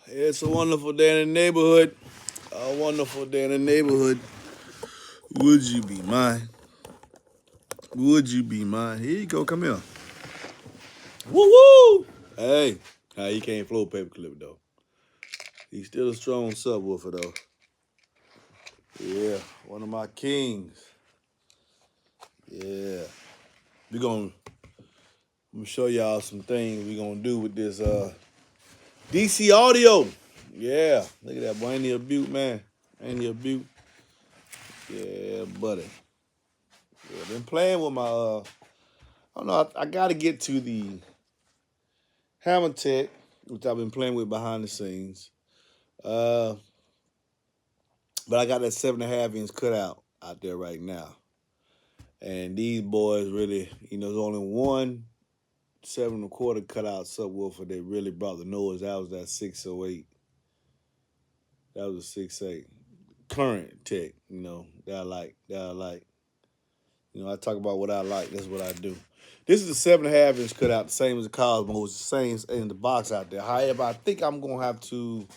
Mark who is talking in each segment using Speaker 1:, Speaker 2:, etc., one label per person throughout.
Speaker 1: It's a wonderful day in the neighborhood. A wonderful day in the neighborhood. Would you be mine? Would you be mine? Here you go. Come here. Woo woo! Hey, he can't flow paperclip though. He's still a strong subwoofer though. Yeah, one of my kings. Yeah, we gonna I'm gonna show y'all some things we gonna do with this DC audio. Yeah, look at that boy. Ain't he a beaut, man? Ain't he a beaut? Yeah, buddy. Yeah, been playing with my I don't know. I got to get to the Hammer Tech, which I've been playing with behind the scenes. Uh, but I got that 7.5 inch cutout out there right now, and these boys really, there's only one 7.25 cutout subwoofer that really brought the noise. That was that 608. That was a 6.8 current tech. That I like. That I like. I talk about what I like. That's what I do. This is a 7.5 inch cutout, the same as the Cosmo. It's the same in the box out there. However, I think I'm gonna have to.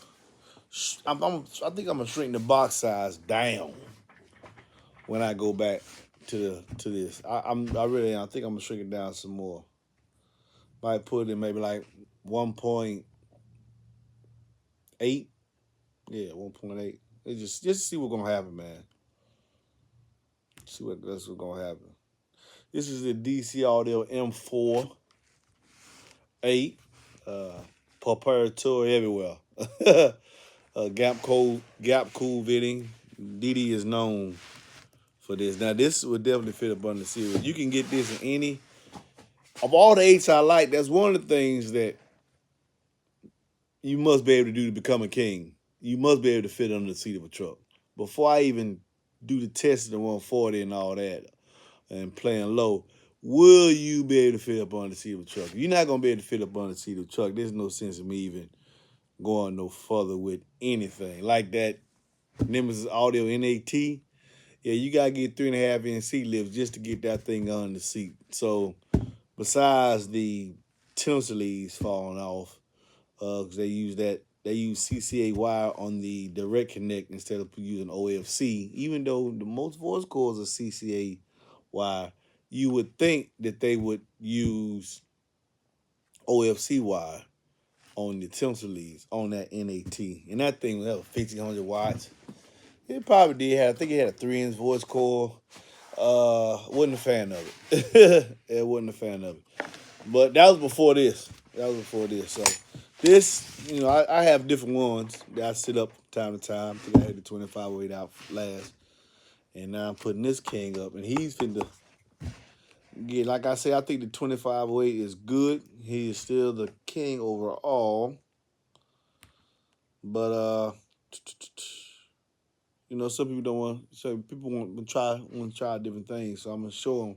Speaker 1: I think I'm gonna shrink the box size down when I go back to this. I really am. I think I'm gonna shrink it down some more. Might put it in maybe like 1.8. Yeah, 1.8. It just see what's gonna happen, man. See what's gonna happen. This is the DC Audio M4 8. Proprietary everywhere. Gap cool fitting. DD is known for this. Now this would definitely fit up under the series. You can get this in any of all the eights I like. That's one of the things that you must be able to do to become a king. You must be able to fit under the seat of a truck. Before I even do the test of the 140 and all that and playing low, will you be able to fit up under the seat of a truck? If you're not gonna be able to fit up under the seat of a truck, there's no sense in me even going no further with anything. Like that Nemesis Audio NAT, yeah, you gotta get 3.5 inch seat lifts just to get that thing on the seat. So besides the tensor leads falling off, because they use CCA wire on the direct connect instead of using OFC. Even though the most voice cords are CCA wire, you would think that they would use OFC wire on the tensor leads on that NAT. And that thing was 1,500 watts. It probably did have, I think it had a 3-inch voice core. Wasn't a fan of it. It wasn't a fan of it. But that was before this. So this, I have different ones that I sit up from time to time. I think I had the 2508 out last. And now I'm putting this king up. And he's finna get, like I say, I think the 2508 is good. He is still the king overall. But some people don't want. So people want to try different things. So I'm gonna show them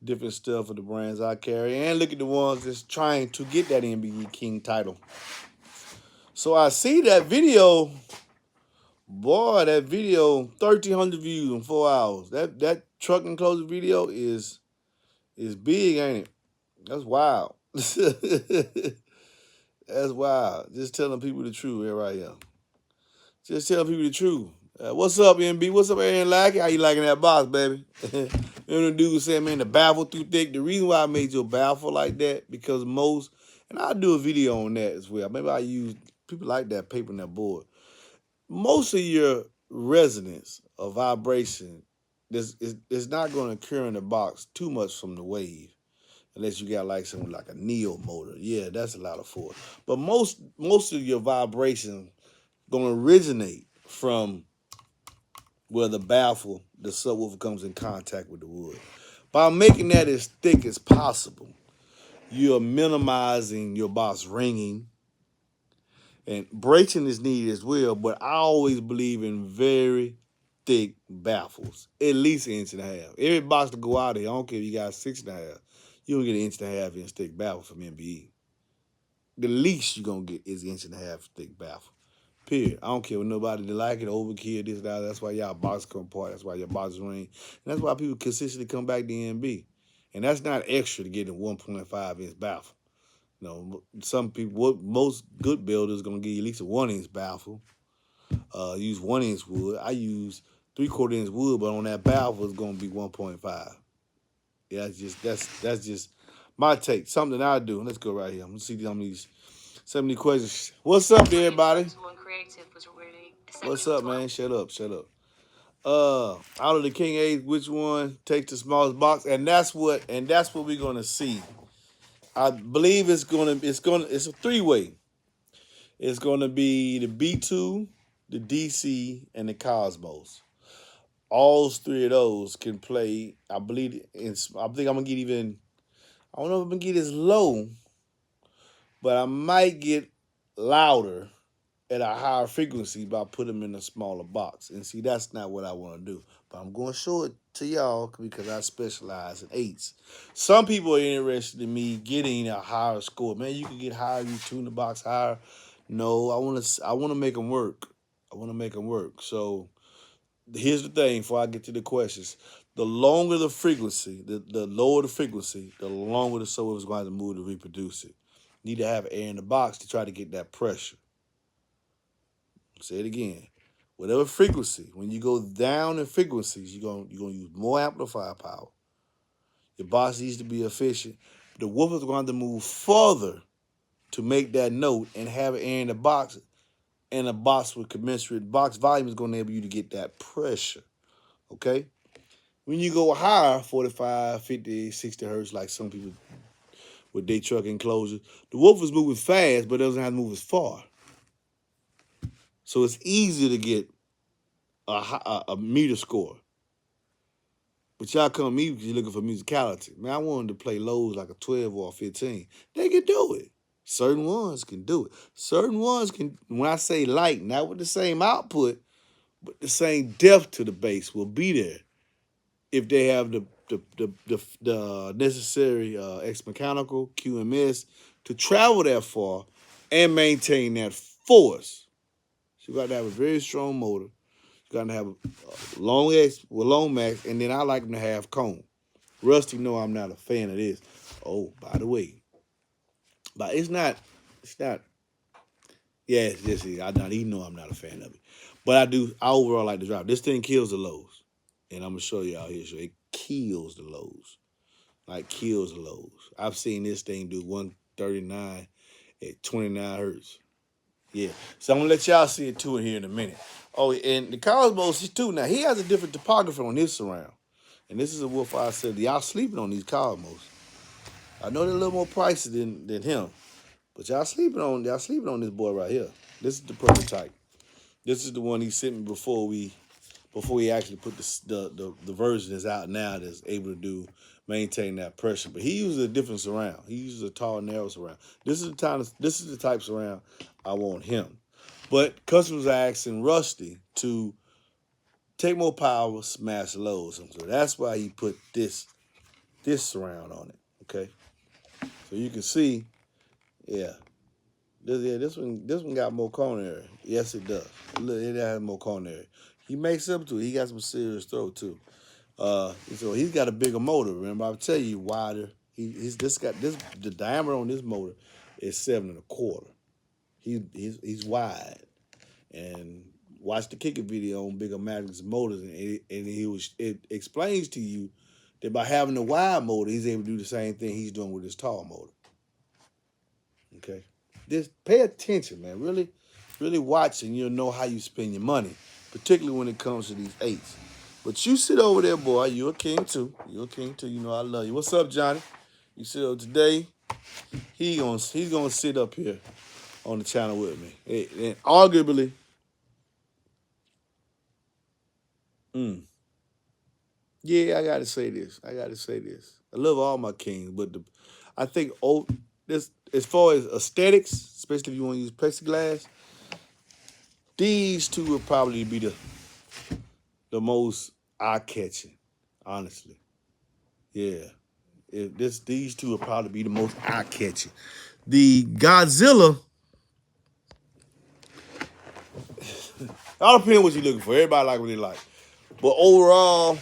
Speaker 1: different stuff of the brands I carry, and look at the ones that's trying to get that MBE King title. So I see that video. Boy, that video 1,300 views in 4 hours. That truck enclosure video is big, ain't it? That's wild. That's wild. Just telling people the truth here right here. Just telling people the truth. What's up, MB? What's up, Aaron Lackey? How you liking that box, baby? The dude said, man, the baffle too thick. The reason why I made your baffle like that, because and I'll do a video on that as well. Maybe I use, people like that paper on that board. Most of your resonance or vibration is not going to occur in the box too much from the wave. Unless you got like something like a Neo motor. Yeah, that's a lot of force. But most of your vibration going to originate from where the subwoofer comes in contact with the wood. By making that as thick as possible, you're minimizing your box ringing. And bracing is needed as well, but I always believe in very thick baffles, at least 1.5 inches. Every box to go out there, I don't care if you got 6.5, you don't get 1.5 inch thick baffle from MBE. The least you're going to get is 1.5 inch thick baffle. Period. I don't care what nobody like it, overkill, this, that. That's why y'all boxes come apart. That's why your boxes ring. And that's why people consistently come back to MB. And that's not extra to get a 1.5 inch baffle. some people, most good builders gonna give you at least a 1-inch baffle. Use 1-inch wood. I use 3/4 inch wood, but on that baffle it's gonna be 1.5. Yeah, that's just my take. Something I do. Let's go right here. I'm gonna see some of these questions. What's up, everybody? What's up, man? Shut up. Out of the King A's, which one takes the smallest box? And that's what we're gonna see. I believe it's a 3-way. It's gonna be the B2, the DC, and the Cosmos. All 3 of those can play. I think I'm gonna get even. I don't know if I'm gonna get as low, but I might get louder at a higher frequency by putting them in a smaller box. And see, that's not what I want to do. But I'm going to show it to y'all because I specialize in 8s. Some people are interested in me getting a higher score. Man, you can get higher, you tune the box higher. No, I want to make them work. So here's the thing before I get to the questions. The longer the frequency, the lower the frequency, the longer the subwoofer is going to move to reproduce it. You need to have air in the box to try to get that pressure. Say it again. Whatever frequency, when you go down in frequencies, you're gonna use more amplifier power. Your box needs to be efficient. The woofer's going to move further to make that note and have air in the box, and a box with commensurate box volume is going to enable you to get that pressure. Okay? When you go higher, 45, 50, 60 hertz, like some people with their truck enclosures, the woofer's moving fast, but it doesn't have to move as far. So it's easy to get a meter score. But y'all come to me because you're looking for musicality. Man, I wanted to play lows like a 12 or a 15. They can do it. Certain ones can do it. Certain ones can, when I say light, not with the same output, but the same depth to the bass will be there if they have the necessary X mechanical QMS to travel that far and maintain that force. So you got to have a very strong motor. You got to have a long X with long max, and then I like them to have cone. Rusty know I'm not a fan of this. Oh, by the way, but it's not. Yeah, yes, he know I'm not a fan of it, but I do. I overall like the drop. This thing kills the lows, and I'm gonna show you out here. So it kills the lows, like kills the lows. I've seen this thing do 139 at 29 hertz. Yeah, so I'm gonna let y'all see it too in here in a minute. Oh, and the Cosmos too. Now he has a different topography on his surround, and this is a woofer I said y'all sleeping on these Cosmos. I know they're a little more pricey than him, but y'all sleeping on this boy right here. This is the prototype. This is the one he sent me before he actually put the version that's out now that's able to maintain that pressure. But he uses a different surround. He uses a tall, narrow surround. This is the type of surround I want him. But customers are asking Rusty to take more power, smash lows. So that's why he put this surround on it. Okay. So you can see, yeah. This one got more coronary. Yes, it does. It has more coronary. He makes up to it. He got some serious throat too. So he's got a bigger motor. Remember, I'll tell you wider. The diameter on this motor is 7 1/4. He's wide. And watch the kicker video on Bigger Magnets Motors, and it explains to you that by having the wide motor, he's able to do the same thing he's doing with his tall motor. Okay. Just pay attention, man. Really, really watch, and you'll know how you spend your money, particularly when it comes to these 8s. But you sit over there, boy. You're a king too. You know I love you. What's up, Johnny? You sit over today. He's gonna sit up here on the channel with me. And arguably, yeah, I gotta say this. I love all my kings, but I think this, as far as aesthetics, especially if you want to use plexiglass, these two would probably be the most eye-catching, honestly. Yeah. These two would probably be the most eye-catching. The Godzilla, all depends what you're looking for. Everybody like what they like. But overall,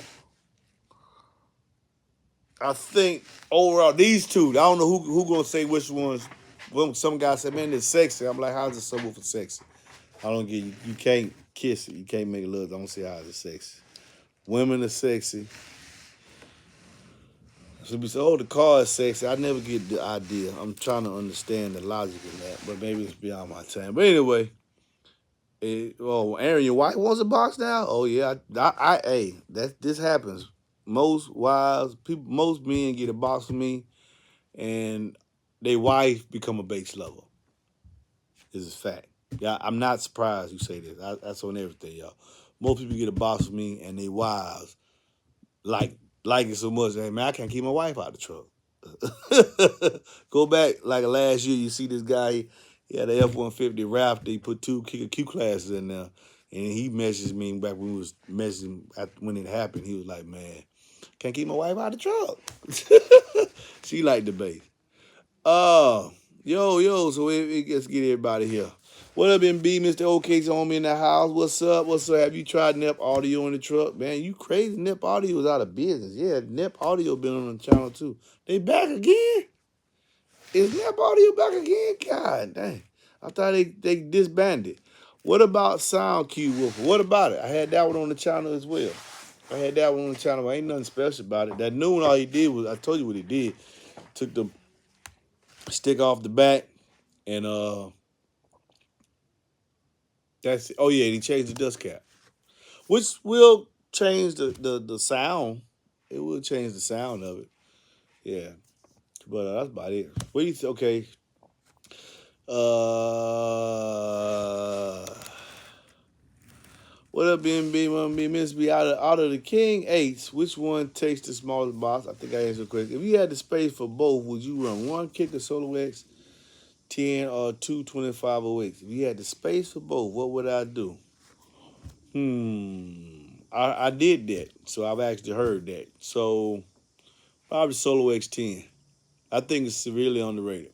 Speaker 1: I think these two, I don't know who gonna say which ones some guy said, man, it's sexy. I'm like, how's the subwoofer sexy? I don't get you. You can't kiss it. You can't make it look. I don't see how it's sexy. Women are sexy. So we say, oh, the car is sexy. I never get the idea. I'm trying to understand the logic in that, but maybe it's beyond my time. But anyway, oh, Aaron, your wife wants a box now? Oh yeah, hey, this happens. Most wives, people, most men get a box from me, and their wife become a base lover. This is fact. Yeah, I'm not surprised you say this. That's on everything, y'all. Most people get a box from me, and they wives like it so much. Hey, man, I can't keep my wife out of the truck. Go back like last year, you see this guy. He had an F-150 Raptor. He put two Q classes in there, and he messaged me back when we was messaging when it happened. He was like, "Man, can't keep my wife out of the truck." She liked the bass. Yo. So let's get everybody here. What up, MB? Mr. OK's on me in the house. What's up? Have you tried NEP Audio in the truck? Man, you crazy. NEP Audio is out of business. Yeah, NEP Audio been on the channel too. They back again? Is NEP Audio back again? God dang. I thought they disbanded. What about Sound Q Woofer? What about it? I had that one on the channel as well. Ain't nothing special about it. That new one, all he did was, I told you what he did. Took the stick off the back and that's it. Oh yeah, he changed the dust cap, which will change the sound. It will change the sound of it. Yeah, but that's about it. What do you think? Okay. What up, BNB? Miss B out of the King 8s, which one takes the smallest box? I think I answered the question. If you had the space for both, would you run one kicker Solo X 10 or two 2508s? If you had the space for both, what would I do? I did that, so I've actually heard that. So probably Solo X10. I think it's severely underrated.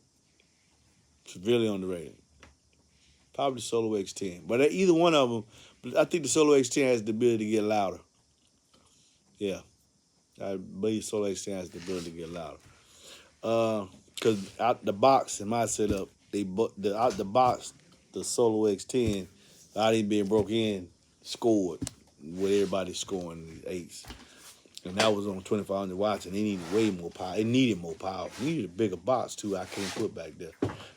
Speaker 1: Probably Solo X10. But either one of them, but I think the Solo X10 has the ability to get louder. Yeah, I believe Solo X10 has the ability to get louder. Because out the box in my setup, out the box, the Solo X10, out even being broke in, scored what everybody's scoring in the 8s. And that was on 2500 watts, and it needed way more power. It needed more power. It needed a bigger box, too, I can't put back there.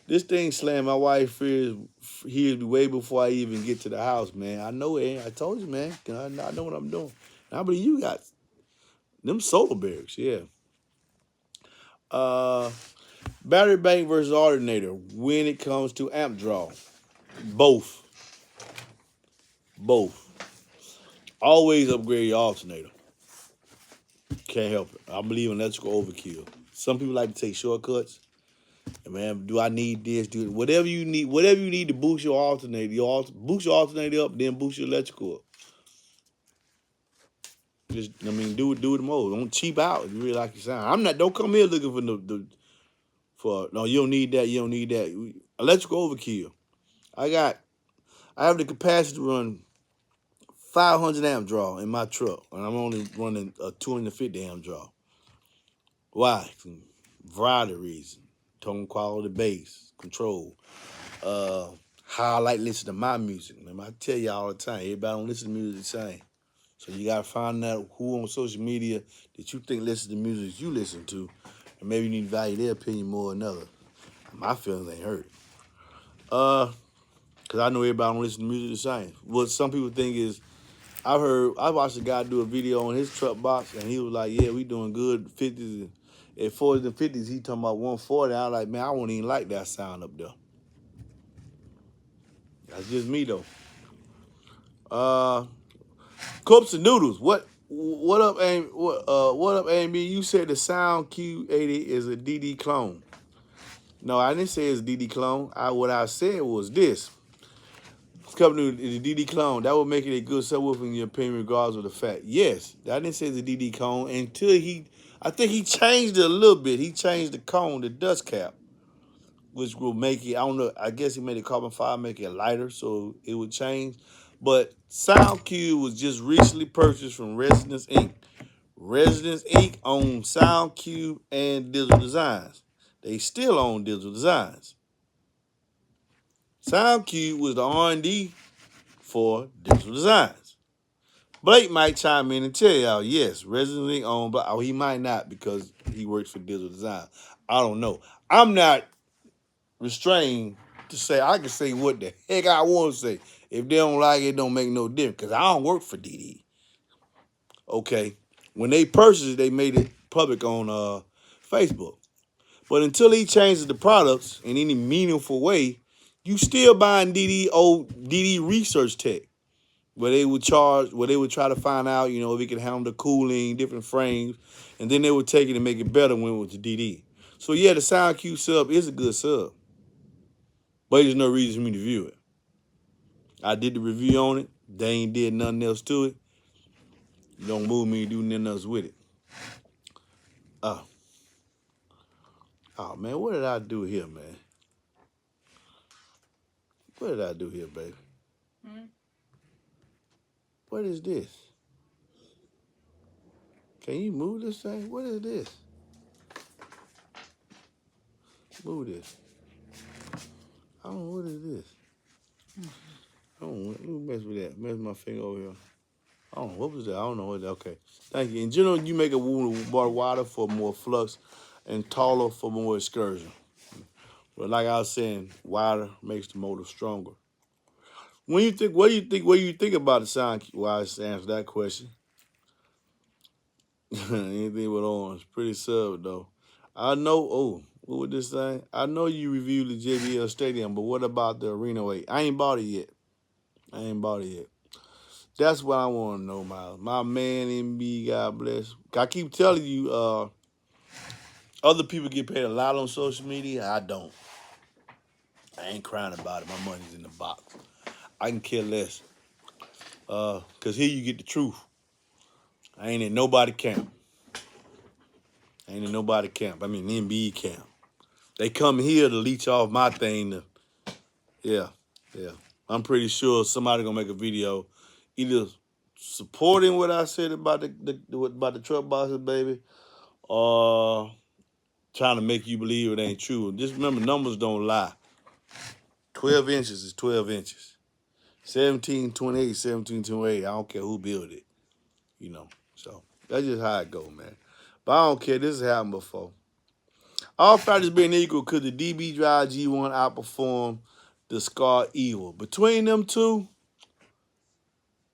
Speaker 1: This thing slammed. My wife hears me way before I even get to the house, man. I know it. I told you, man. I know what I'm doing. And I believe you got them solar barracks, yeah. Battery bank versus alternator when it comes to amp draw. Both. Always upgrade your alternator. Can't help it. I believe in electrical overkill. Some people like to take shortcuts. And man, do I need this? Do whatever you need to boost your alternator. Boost your alternator up, then boost your electrical up. Just do it the most. Don't cheap out if you really like your sound. Don't come here looking for no, you don't need that. Electrical overkill. I have the capacity to run 500 amp draw in my truck, and I'm only running a 250 amp draw. Why? Variety of reasons. Tone quality, bass, control. How I like to listen to my music. I tell you all the time, everybody don't listen to music the same. So you gotta find out who on social media that you think listens to music you listen to, and maybe you need to value their opinion more than others. My feelings ain't hurt. Cause I know everybody don't listen to music the same. What some people think is, I watched a guy do a video on his truck box, and he was like, yeah, we doing good 50s. At 40s and 50s, he talking about 140. I was like, man, I won't even like that sound up there. That's just me though. Cups and noodles. What up, Amy? What up, Amy? You said the Sound Q80 is a DD clone. No, I didn't say it's a DD clone. What I said was this. Company is a DD clone. That would make it a good subwoofer in your opinion, regardless of the fact. Yes, I didn't say it's a DD clone until I think he changed it a little bit. He changed the cone, the dust cap, which will make it, I don't know, I guess he made it carbon fiber, make it lighter, so it would change. But Sound Q was just recently purchased from Residence Inc. Residence Inc. owns Sound Q and Digital Designs. They still own Digital Designs. SoundCube was the R&D for digital designs. Blake might chime in and tell y'all, yes, residently owned, but he might not because he works for digital design. I don't know. I'm not restrained to say, I can say what the heck I want to say. If they don't like it, it don't make no difference because I don't work for DD. Okay. When they purchased it, they made it public on Facebook. But until he changes the products in any meaningful way, you still buying DD old DD research tech, where they would try to find out, if it can handle the cooling, different frames, and then they would take it and make it better when it was the DD. So yeah, the SoundQ sub is a good sub, but there's no reason for me to review it. I did the review on it. They ain't did nothing else to it. Don't move me to do nothing else with it. Oh man, what did I do here, man? What did I do here, baby? What is this? Can you move this thing? What is this? Move this. I don't know, what is this? I don't know. Let me mess with that. Mess with my finger over here. I don't know. What was that? I don't know what that. Okay. Thank you. In general, you make a wound bar wider for more flux and taller for more excursion. But like I was saying, wider makes the motor stronger. What do you think about the sound? Well, I answer that question. Anything with orange. Pretty sub though. I know, what would this say? I know you reviewed the JBL Stadium, but what about the Arena 8? I ain't bought it yet. That's what I want to know, Miles. My man MB, God bless. I keep telling you, other people get paid a lot on social media. I don't. I ain't crying about it. My money's in the box. I can care less. Because here you get the truth. I ain't in nobody camp. I mean, MB camp. They come here to leech off my thing. Yeah. I'm pretty sure somebody gonna make a video, either supporting what I said about the truck boxes, baby, or trying to make you believe it ain't true. Just remember, numbers don't lie. 12 inches is 12 inches. 1728, 1728. I don't care who built it. So that's just how it go, man. But I don't care. This has happened before. All factors being equal, could the DB Drive G1 outperform the Scar Evil? Between them two,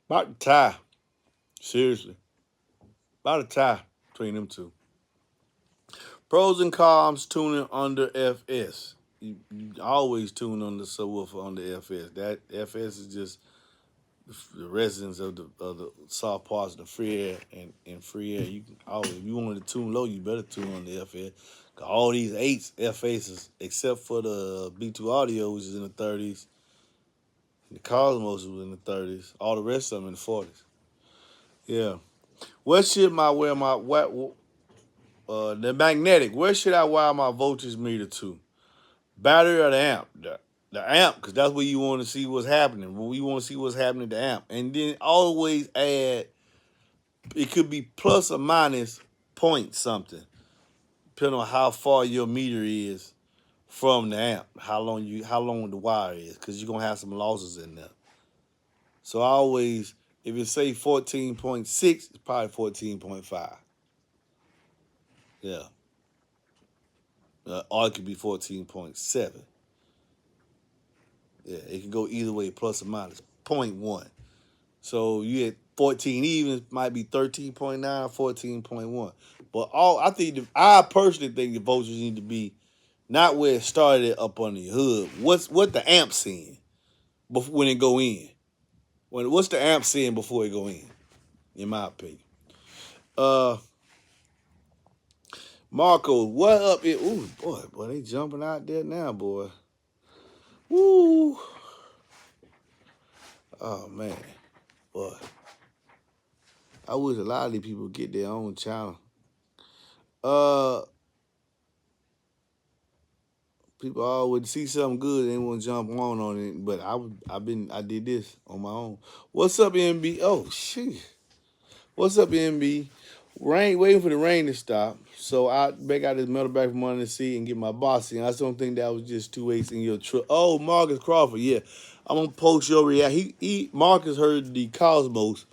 Speaker 1: about to tie. Seriously. About a tie between them two. Pros and cons tuning under FS. You always tune on the subwoofer under FS. That FS is just the residence of the soft parts of the free air and free air. You can always, if you wanted to tune low, you better tune on the FS. Cause all these 8s FSs, except for the B2 Audio, which is in the 30s, the Cosmos was in the 30s. All the rest of them in the 40s. Yeah. What should I wear the magnetic? Where should I wire my voltage meter to? Battery or the amp? The amp, because that's where you want to see what's happening. When we want to see what's happening to the amp. And then always add, it could be plus or minus point something, depending on how far your meter is from the amp, how long the wire is, because you're gonna have some losses in there. So I always, if it say 14.6, it's probably 14.5. Yeah. Or it could be 14.7. Yeah, it can go either way, plus or minus 0.1. So you had 14 even, might be 13.9 or 14.1. But I personally think the voltage need to be not where it started up under your hood. What the amp seeing before when it go in? What's the amp seeing before it go in my opinion. Marco, what up? Ooh, boy, they jumping out there now, boy. Woo. Oh man, boy. I wish a lot of these people get their own channel. People always see something good, they want to jump on it. But I did this on my own. What's up, MB? Oh shit. What's up, MB? waiting for the rain to stop. So I back out this metal back from under the seat and get my box in. I just don't think that was just 2/8 in your truck. Oh, Marcus Crawford, yeah. I'm gonna post your reaction. Marcus heard the Cosmos.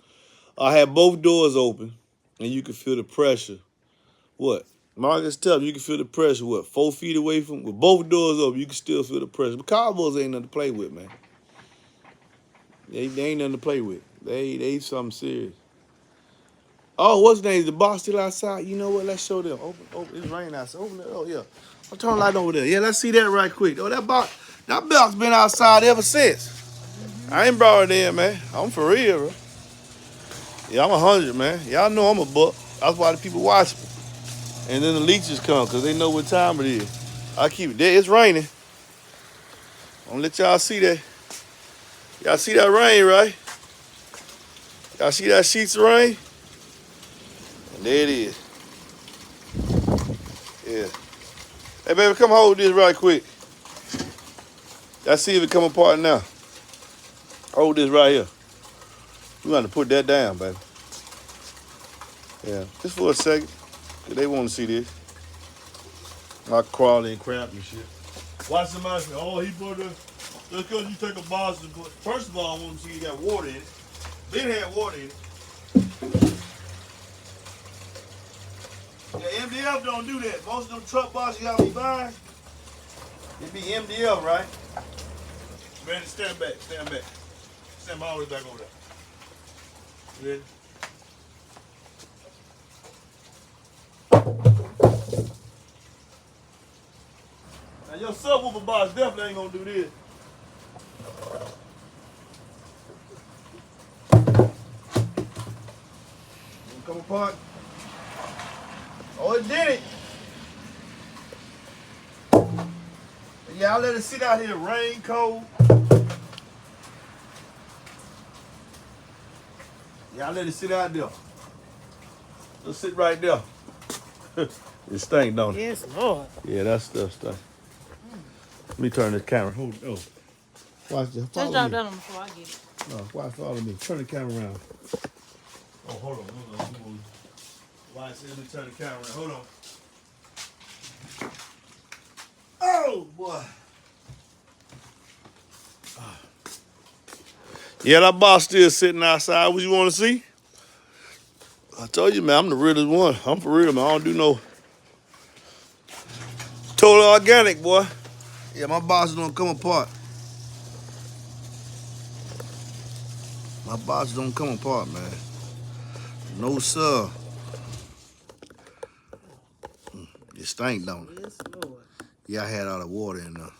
Speaker 1: I had both doors open, and you could feel the pressure. What? Marcus, tell me, you can feel the pressure. What? 4 feet away from with both doors open, you can still feel the pressure. But Cosmos ain't nothing to play with, man. They ain't nothing to play with. They something serious. Oh, what's the name? Is the box still outside? You know what? Let's show them. Open. It's raining outside. Open it. Oh, yeah. I'll turn the light over there. Yeah, let's see that right quick. Oh, that box been outside ever since. I ain't brought it in, man. I'm for real, bro. Yeah, I'm 100, man. Y'all know I'm a buck. That's why the people watch me. And then the leeches come because they know what time it is. I keep it there. It's raining. I'm gonna let y'all see that. Y'all see that rain, right? Y'all see that sheets of rain? And there it is. Yeah. Hey, baby, come hold this right quick. Let's see if it come apart now. Hold this right here. You got to put that down, baby. Yeah, just for a second. Cause they want to see this. I crawl and crap and shit. Watch somebody say, oh, he put the, just because you take a box and put, first of all, I want to see you got water in it. Then had water in it. Yeah, MDF don't do that. Most of them truck boxes y'all be buying, it be MDF, right? Ready? Stand back. Stand all the way back over there. Ready? Now your subwoofer box definitely ain't gonna do this. Come apart. Oh, it did it. Yeah, I let it sit out here, rain, cold. Yeah, I let it sit out there. Just sit right there. It stink, don't it?
Speaker 2: Yes, Lord.
Speaker 1: Yeah, that stuff stink. Let me turn this camera. Hold on. Watch this.
Speaker 2: Just
Speaker 1: Follow
Speaker 2: drop
Speaker 1: me.
Speaker 2: that on before I get it.
Speaker 1: No, watch, follow me. Turn the camera around. Oh, hold on. Watch, let me turn the camera around. Hold on. Oh, boy. Yeah, that box still sitting outside. What you want to see? I told you, man, I'm the realest one. I'm for real, man. I don't do no total organic, boy. Yeah, my boxes don't come apart. My boxes don't come apart, man. No, sir. It stank, don't it?
Speaker 2: Yes, Lord.
Speaker 1: Yeah, I had all the water in there.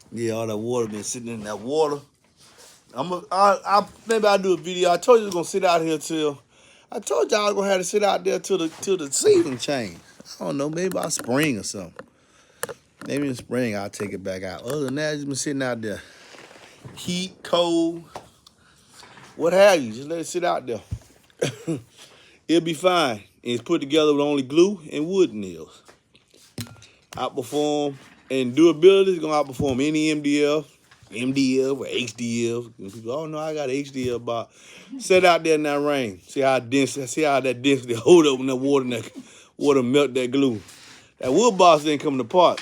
Speaker 1: Yeah, all that water been sitting in that water. Maybe I'll do a video. I told you I was gonna sit out here till. I told y'all I was gonna have to sit out there till the season change. I don't know, maybe by spring or something. Maybe in spring I'll take it back out. Other than that, it's been sitting out there. Heat, cold, what have you. Just let it sit out there. It'll be fine. And it's put together with only glue and wood nails. Outperform, and durability is gonna outperform any MDF or HDF. And people, oh no, I got an HDF box. Sit out there in that rain. See how that density hold up when that water melt that glue. That wood box ain't coming apart.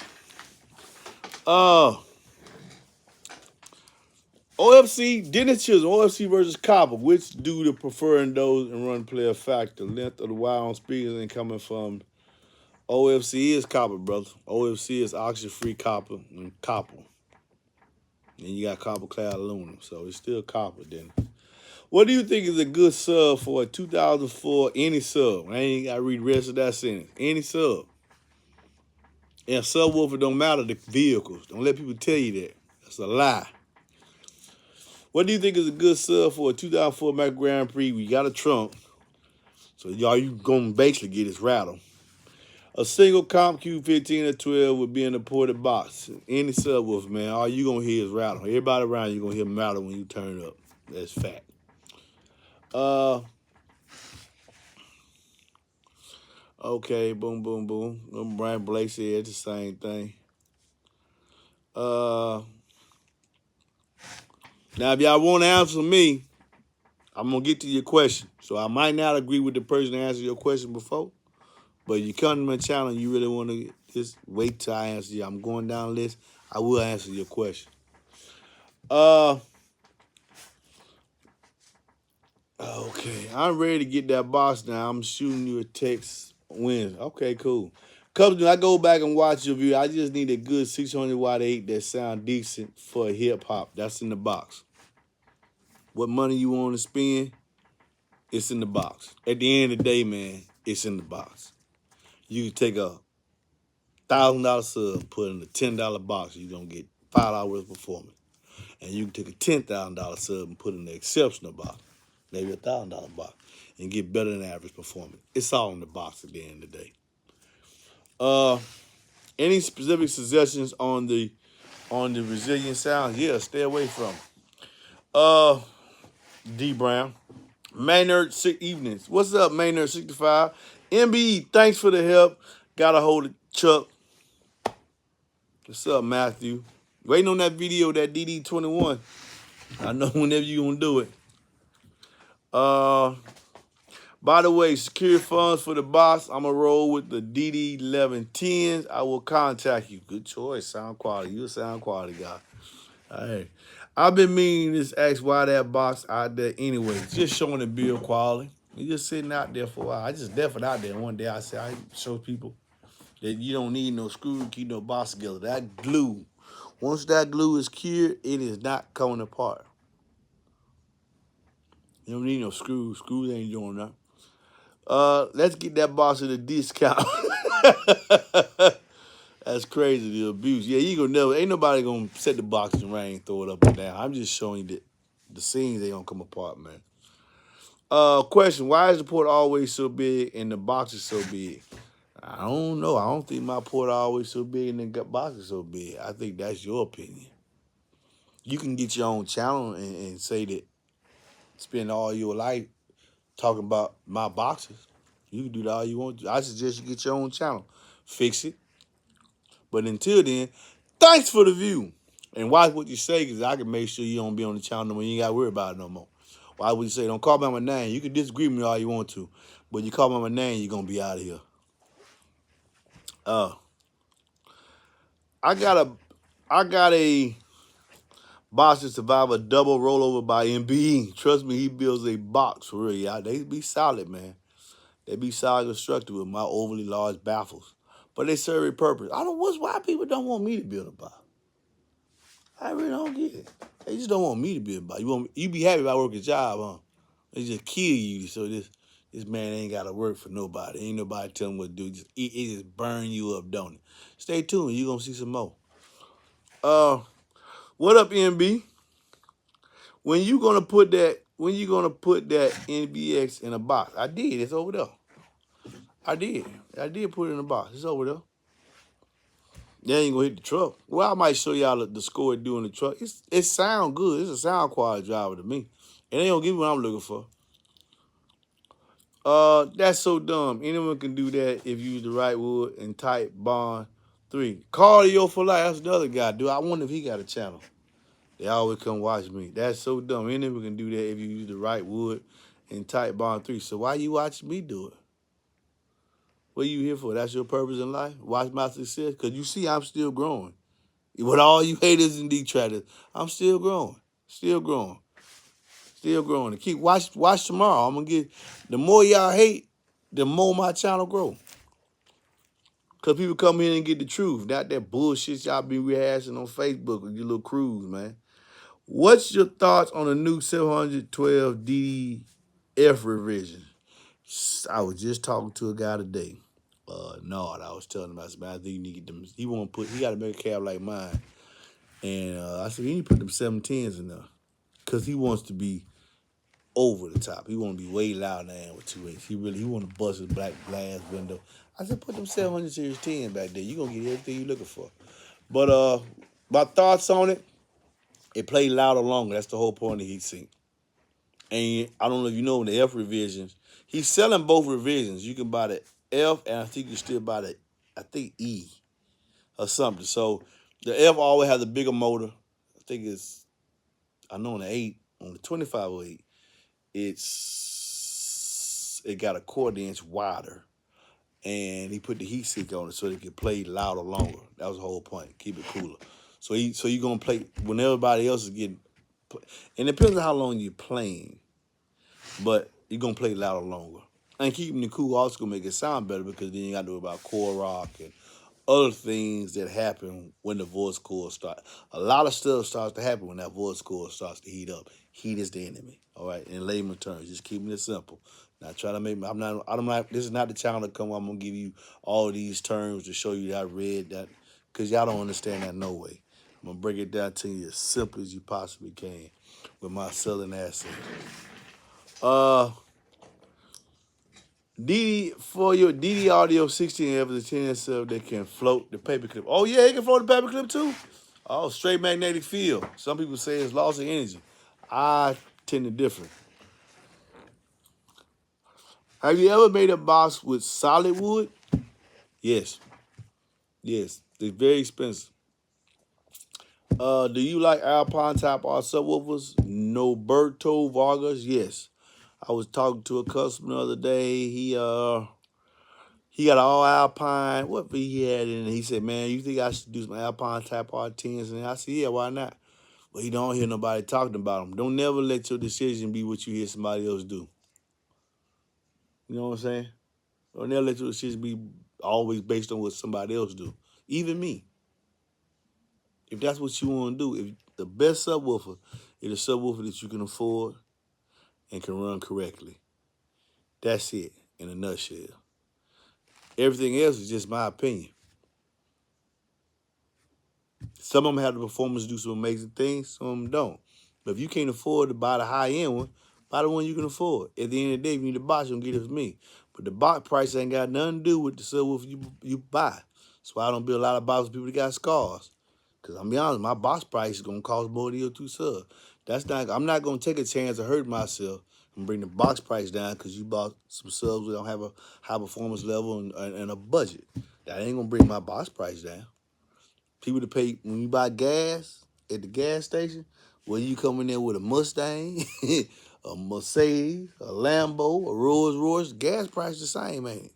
Speaker 1: OFC dentures, OFC versus copper. Which do the preferring those and run play a factor? Length of the wire on speakers ain't coming from. OFC is copper, brother. OFC is oxygen-free copper and copper. And you got copper-clad aluminum, so it's still copper then. What do you think is a good sub for a 2004 any sub? I ain't got to read the rest of that sentence. Any sub. And subwoofer don't matter the vehicles. Don't let people tell you that. That's a lie. What do you think is a good sub for a 2004 Mac Grand Prix? We got a trunk. So y'all, you going to basically get this rattle. A single comp Q15 or 12 would be in the ported box. Any subwoofer, man, all you going to hear is rattle. Everybody around you going to hear rattle when you turn it up. That's fact. Okay, boom, boom, boom. Brian Blake said it's the same thing. Now, if y'all want to answer me, I'm gonna get to your question. So I might not agree with the person that answered your question before, but you come to my channel and you really want to just wait till I answer you. I'm going down the list. I will answer your question. Okay, I'm ready to get that box now. I'm shooting you a text when. Okay, cool. Couple, I go back and watch your video. I just need a good 600 watt 8 that sound decent for hip hop. That's in the box. What money you want to spend, it's in the box. At the end of the day, man, it's in the box. You can take a $1,000 sub, put in a $10 box, you're gonna get $5 worth of performance. And you can take a $10,000 sub and put in the exceptional box, maybe a $1,000 box, and get better than average performance. It's all in the box at the end of the day. Any specific suggestions on the resilient sounds? Yeah, stay away from. D Brown. Maynard Evenings. What's up, Maynard 65? MBE, thanks for the help. Got a hold of Chuck. What's up, Matthew? Waiting on that video, that DD21. I know whenever you gonna do it. By the way, secure funds for the box. I'm gonna roll with the DD1110s. I will contact you. Good choice, sound quality. You a sound quality guy. Hey, I've been meaning to just ask why that box out there anyway. Just showing the build quality. It's just sitting out there for a while. I just left it out there. One day I said, I show people that you don't need no screw to keep no box together. That glue, once that glue is cured, it is not coming apart. You don't need no screws. Screws ain't doing that. Let's get that box at a discount. That's crazy, the abuse. Yeah, you gonna never, ain't nobody gonna set the box in the rain, throw it up and down. I'm just showing you that the scenes ain't gonna come apart, man. Question, why is the port always so big and the box is so big? I don't know. I don't think my port always so big and the box is so big. I think that's your opinion. You can get your own channel and say that, spend all your life talking about my boxes. You can do that all you want to. I suggest you get your own channel. Fix it. But until then, thanks for the view. And watch what you say, because I can make sure you don't be on the channel no more. You ain't got to worry about it no more. Why would you say, don't call me my name? You can disagree with me all you want to. But you call me my name, you're going to be out of here. I got a Boston Survivor double rollover by MBE. Trust me, he builds a box for real. Yeah, they be solid, man. They be solid constructed with my overly large baffles. But they serve a purpose. I don't know why people don't want me to build a box. I really don't get it. They just don't want me to build a box. You be happy if I work a job, huh? They just kill you. So this man ain't got to work for nobody. Ain't nobody telling him what to do. It just burn you up, don't it? Stay tuned. You're going to see some more. What up, NB? When you gonna put that NBX in a box? I did. It's over there. I did put it in a box. It's over there. They ain't gonna hit the truck. Well, I might show y'all the score it do in the truck. It sound good. It's a sound quality driver to me. And they don't give me what I'm looking for. That's so dumb. Anyone can do that if you use the right wood and type bond 3. Cardio for life. That's the other guy. Dude, I wonder if he got a channel. They always come watch me. That's so dumb. Anyone can do that if you use the right wood and type bond 3. So why you watching me do it? What are you here for? That's your purpose in life? Watch my success? Because you see I'm still growing. With all you haters and detractors, I'm still growing. Still growing. Still growing. And keep watch tomorrow. I'm gonna get, the more y'all hate, the more my channel grow. Cause people come in and get the truth, not that bullshit y'all be rehashing on Facebook with your little crews, man. What's your thoughts on the new 712 DF revision? I was just talking to a guy today. Nard, I was telling him, I said, man, I think you need to get them. He got to make a cab like mine. And I said, you need to put them 710s in there. Because he wants to be over the top. He want to be way loud now with 2H. He want to bust his black glass window. I said, put them 700 series 10 back there. You're going to get everything you're looking for. But my thoughts on it, it played louder longer. That's the whole point of the heat sink. And I don't know if you know, in the F revisions, he's selling both revisions. You can buy the F, and I think you still buy the, I think, E or something. So the F always has a bigger motor. I think it's, I know on the 8, on the 2508, it got a quarter inch wider, and he put the heat sink on it so it could play louder longer. That was the whole point. Keep it cooler. So you're gonna play when everybody else is getting, and it depends on how long you're playing, but you're gonna play louder longer. And keeping it cool also gonna make it sound better because then you gotta do about core rock and other things that happen when the voice cord starts. A lot of stuff starts to happen when that voice cord starts to heat up. Heat is the enemy. All right, in layman terms, just keeping it simple. Not trying to make me. I'm not. This is not the channel to come. I'm gonna give you all these terms to show you that I read that, because y'all don't understand that no way. I'm gonna break it down to you as simple as you possibly can with my southern accent. For your DD Audio 16 have a 10 sub that can float the paperclip. Oh yeah, it can float the paperclip too. Oh, straight magnetic field. Some people say it's loss of energy. I tend to differ. Have you ever made a box with solid wood? Yes. Yes. They're very expensive. Do you like Alpine type or subwoofers? Noberto Vargas? Yes. I was talking to a customer the other day. He got an all Alpine. What he had in it? He said, "Man, you think I should do some Alpine type R10s?" And I said, "Yeah, why not?" Well, you don't hear nobody talking about them. Don't never let your decision be what you hear somebody else do. You know what I'm saying? Don't never let your decision be always based on what somebody else do. Even me. If that's what you want to do, if the best subwoofer is a subwoofer that you can afford and can run correctly. That's it in a nutshell. Everything else is just my opinion. Some of them have the performance to do some amazing things, some of them don't. But if you can't afford to buy the high-end one, buy the one you can afford. At the end of the day, if you need a box, you're going to get it from me. But the box price ain't got nothing to do with the subwoofer you buy. That's why I don't build a lot of boxes with people that got scars. Because I'm be honest, my box price is going to cost more than your two subs. I'm not going to take a chance of hurting myself and bring the box price down because you bought some subs that don't have a high performance level and a budget. That ain't going to bring my box price down. People to pay when you buy gas at the gas station, whether you come in there with a Mustang, a Mercedes, a Lambo, a Rolls Royce, gas price the same, ain't it?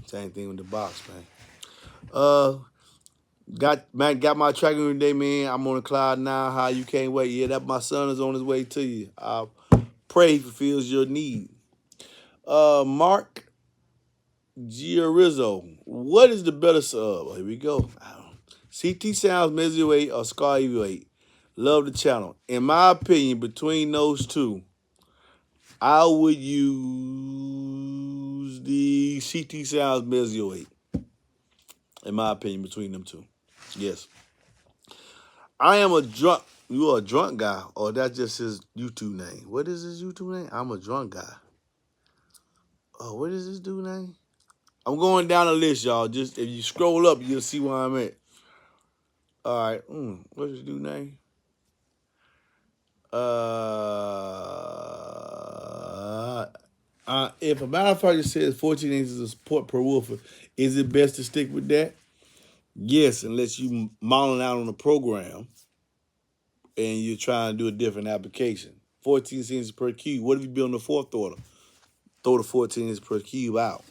Speaker 1: Same thing with the box, man. Got my tracking today, man. I'm on the cloud now. How you can't wait? Yeah, that my son is on his way to you. I pray he fulfills your need. Mark Giarizzo, what is the better sub? Here we go. CT Sounds Measure 8 or Scar Evo 8. Love the channel. In my opinion, between those two, I would use the CT Sounds Measure 8. In my opinion, between them two. Yes. I am a drunk. You are a drunk guy, or that's just his YouTube name. What is his YouTube name? I'm a drunk guy. Oh, what is this dude name? I'm going down the list, y'all. Just if you scroll up, you'll see where I'm at. All right. What's his dude name? If a manufacturer says 14 inches of support per woofer, is it best to stick with that? Yes, unless you modeling out on a program and you're trying to do a different application. 14 inches per cube. What if you build a fourth order? Throw the 14 inches per cube out.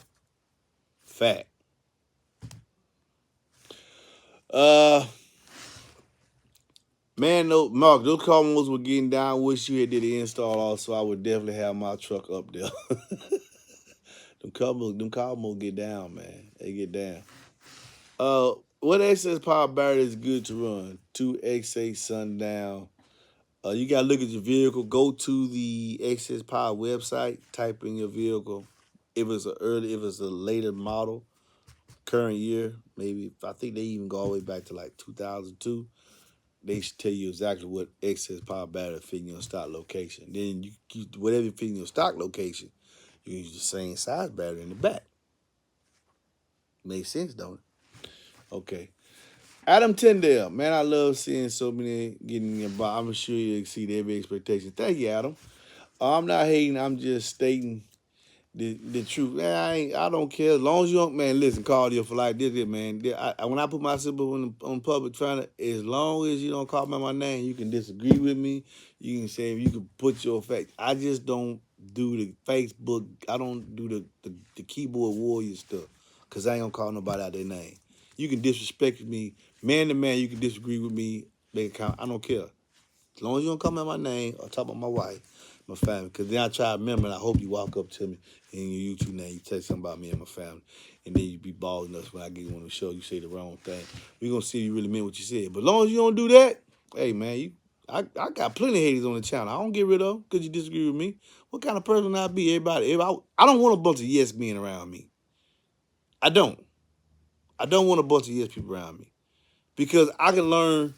Speaker 1: Fact. Man, no, Mark, those comments were getting down. Wish you had did the install also. I would definitely have my truck up there. them comments get down, man. They get down. What excess power battery is good to run? 2X8 sundown. You gotta look at your vehicle. Go to the excess power website. Type in your vehicle. If it's a later model, current year, maybe I think they even go all the way back to like 2002. They should tell you exactly what excess power battery fit in your stock location. Then you whatever fit in your stock location, you use the same size battery in the back. Makes sense, don't it? Okay. Adam Tyndale, man, I love seeing so many getting in your box. I'm sure you exceed every expectation. Thank you, Adam. I'm not hating. I'm just stating the truth. Man, I don't care. As long as you don't, man, listen, cardio for life. This it, man. When I put myself on public trying to, as long as you don't call me my name, you can disagree with me. You can say, you can put your fact. I just don't do the Facebook. I don't do the keyboard warrior stuff. Because I ain't going to call nobody out their name. You can disrespect me. Man to man, you can disagree with me. I don't care. As long as you don't call me my name or talk about my wife, my family. Because then I try to remember, and I hope you walk up to me in your YouTube name, you tell something about me and my family, and then you be balling us when I get you on the show, you say the wrong thing. We're going to see if you really meant what you said. But as long as you don't do that, hey, man, I got plenty of haters on the channel. I don't get rid of them because you disagree with me. What kind of person I be? I don't want a bunch of yes men around me. I don't. I don't want a bunch of yes people around me. Because I can learn.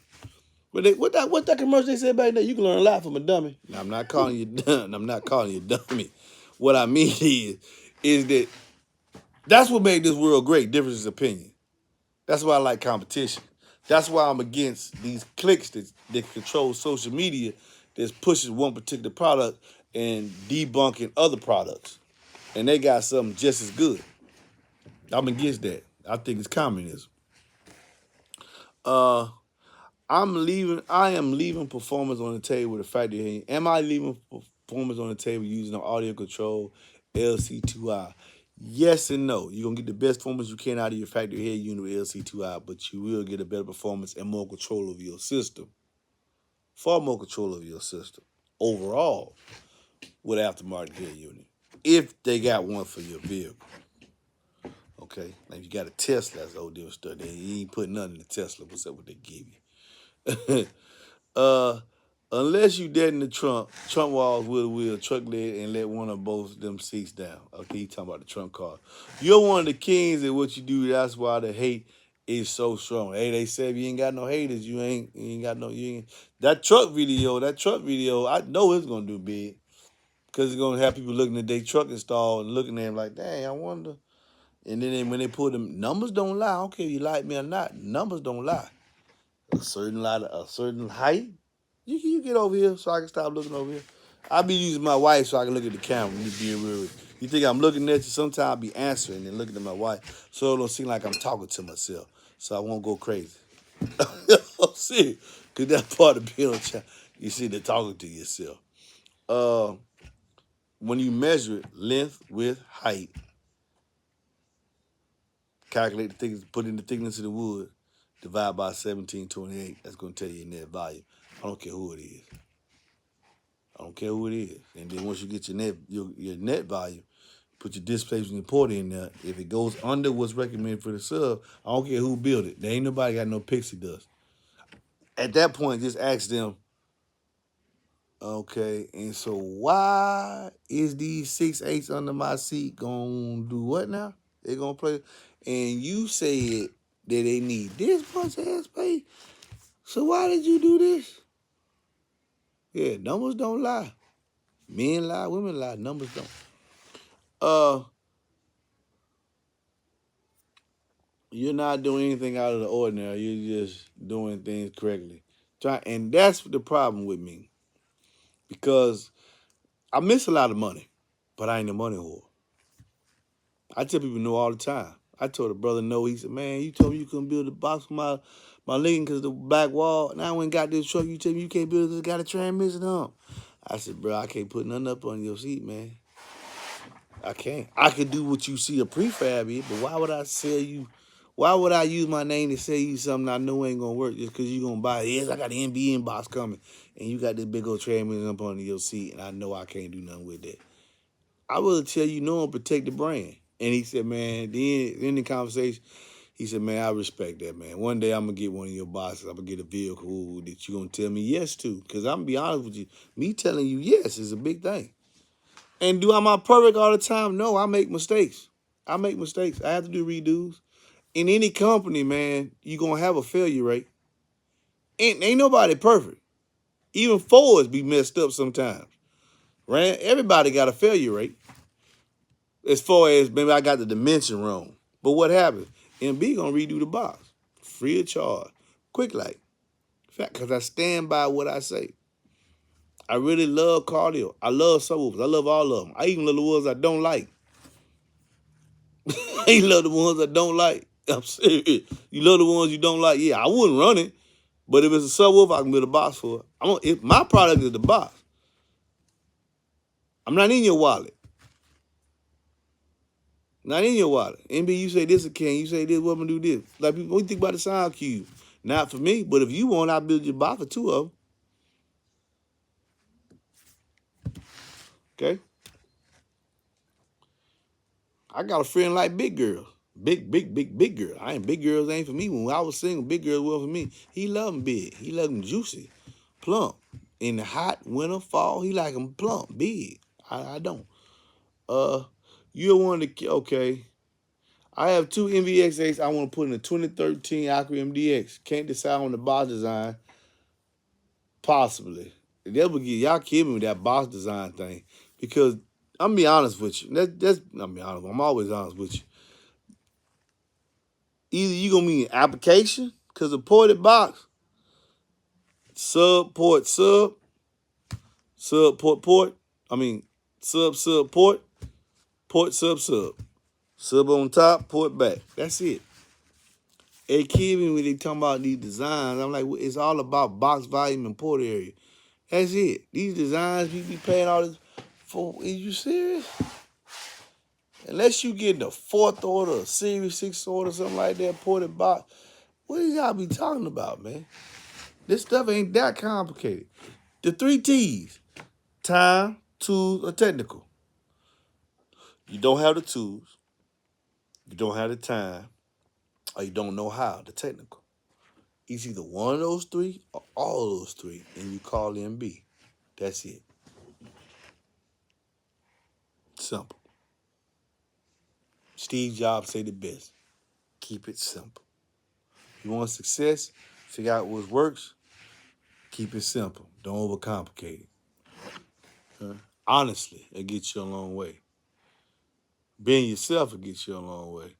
Speaker 1: What that commercial they said back there? You can learn a lot from a dummy. Now, I'm not calling you dumb. I'm not calling you dummy. What I mean is that that's what made this world great. Difference of opinion. That's why I like competition. That's why I'm against these cliques that control social media that's pushing one particular product and debunking other products. And they got something just as good. I'm against that. I think it's communism. I am leaving performance on the table with the fact that am I leaving performance on the table using an audio control LC2I? Yes and no. You're going to get the best performance you can out of your factory head unit with LC2I, but you will get a better performance and more control of your system. Far more control of your system overall with aftermarket head unit. If they got one for your vehicle. Okay? Now, if you got a Tesla, that's old deal stuff. They ain't putting nothing in the Tesla. What's up what they give you? Unless you dead in the trunk walls with a wheel, truck lid, and let one of both them seats down. Okay, you talking about the trunk car. You're one of the kings at what you do. That's why the hate is so strong. Hey, they say if you ain't got no haters, you ain't got no, you ain't. That truck video, I know it's gonna do big. Because it's gonna have people looking at their truck installed and looking at them like, dang, I wonder. And then when they put them, numbers don't lie. I don't care if you like me or not, numbers don't lie. A certain height. You get over here so I can stop looking over here. I be using my wife so I can look at the camera. You being real. You think I'm looking at you? Sometimes I be answering and looking at my wife, so it don't seem like I'm talking to myself. So I won't go crazy. See, cause that part of being on channel, you see, they're talking to yourself. When you measure it, length, width, height, calculate the thickness, put in the thickness of the wood, divide by 1728. That's gonna tell you your net value. I don't care who it is. I don't care who it is. And then once you get your net value, put your displacement report in there. If it goes under what's recommended for the sub, I don't care who built it. There ain't nobody got no pixie dust. At that point, just ask them, okay, and so why is these 6/8 under my seat gonna do what now? They gonna play, and you said that they need this much airspace. So why did you do this? Yeah, numbers don't lie. Men lie, women lie, numbers don't. You're not doing anything out of the ordinary. You're just doing things correctly. And that's the problem with me. Because I miss a lot of money, but I ain't a money whore. I tell people no all the time. I told a brother no. He said, man, you told me you couldn't build a box for my Lincoln because of the back wall. Now I went and got this truck. You tell me you can't build it because it got a transmission hump. I said, bro, I can't put nothing up on your seat, man. I can't. I could do what you see a prefab is, but why would I sell you? Why would I use my name to sell you something I know ain't gonna work just because you gonna buy it? Yes, I got the MBE box coming, and you got this big old transmission up under your seat, and I know I can't do nothing with that. I will tell you no and protect the brand. And he said, man, in the conversation, he said, man, I respect that, man. One day I'm gonna get one of your boxes. I'm gonna get a vehicle that you gonna tell me yes to. Because I'm gonna be honest with you, me telling you yes is a big thing. And am I perfect all the time? No, I make mistakes. I have to do redos. In any company, man, you're going to have a failure rate. Ain't nobody perfect. Even Fords be messed up sometimes. Right? Everybody got a failure rate. As far as maybe I got the dimension wrong. But what happens? MB going to redo the box. Free of charge. Quick like. Because I stand by what I say. I really love cardio. I love subwoofers. I love all of them. I even love the ones I don't like. You love the ones I don't like. I'm serious. You love the ones you don't like. Yeah, I wouldn't run it. But if it's a subwoofer, I can build a box for it. If my product is the box, I'm not in your wallet. Not in your wallet. MB, you say this can, you say this, what I'm gonna do this. Like, what do you think about the sound cube? Not for me, but if you want, I'll build your box for 2 of them. Okay? I got a friend like big girls. Big girl. Big girls ain't for me. When I was single, big girls were for me. He love them big. He love them juicy, plump. In the hot winter, fall, he like them plump, big. I don't. You want to, okay. I have 2 MVX8s I want to put in a 2013 Acura MDX. Can't decide on the box design. Possibly. That would get y'all kidding me with that box design thing. Because I'm be honest with you. I'm be honest. I'm always honest with you. Either you gonna need an application, because the ported box, sub port sub, sub port port. I mean sub port, port sub sub. Sub on top, port back. That's it. They kid me when they talking about these designs. I'm like, it's all about box volume and port area. That's it. These designs, you be paying all this for. Is you serious? Unless you get the 4th order, Series 6 order, something like that, ported box. What do y'all be talking about, man? This stuff ain't that complicated. The 3 T's: time, tools, or technical. You don't have the tools, you don't have the time, or you don't know how, the technical. It's either one of those 3 or all of those 3, and you call MB. That's it. Simple. Steve Jobs say the best. Keep it simple. You want success? Figure out what works. Keep it simple. Don't overcomplicate it. Honestly, it gets you a long way. Being yourself will get you a long way.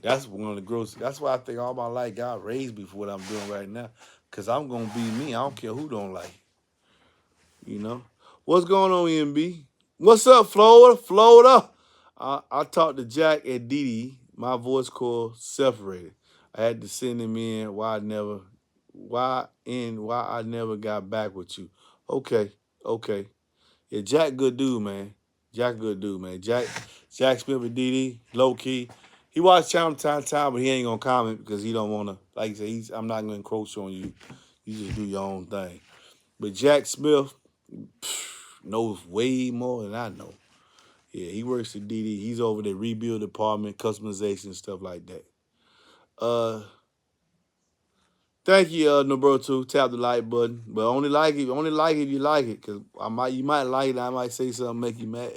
Speaker 1: That's one of the growth. That's why I think all my life God raised me for what I'm doing right now. Because I'm going to be me. I don't care who don't like it. You know? What's going on, MB? What's up, Florida? Florida. I talked to Jack and Dee. My voice cord separated. I had to send him in why I never got back with you. Okay. Yeah, Jack good dude, man. Jack Smith with Dee, low key. He watch time to time, but he ain't gonna comment because he don't wanna, like I say, I'm not gonna encroach on you. You just do your own thing. But Jack Smith knows way more than I know. Yeah, he works at DD. He's over the rebuild department, customization, stuff like that. Thank you, Noberto. Tap the like button, but only like it if you like it, cause you might like it. I might say something make you mad.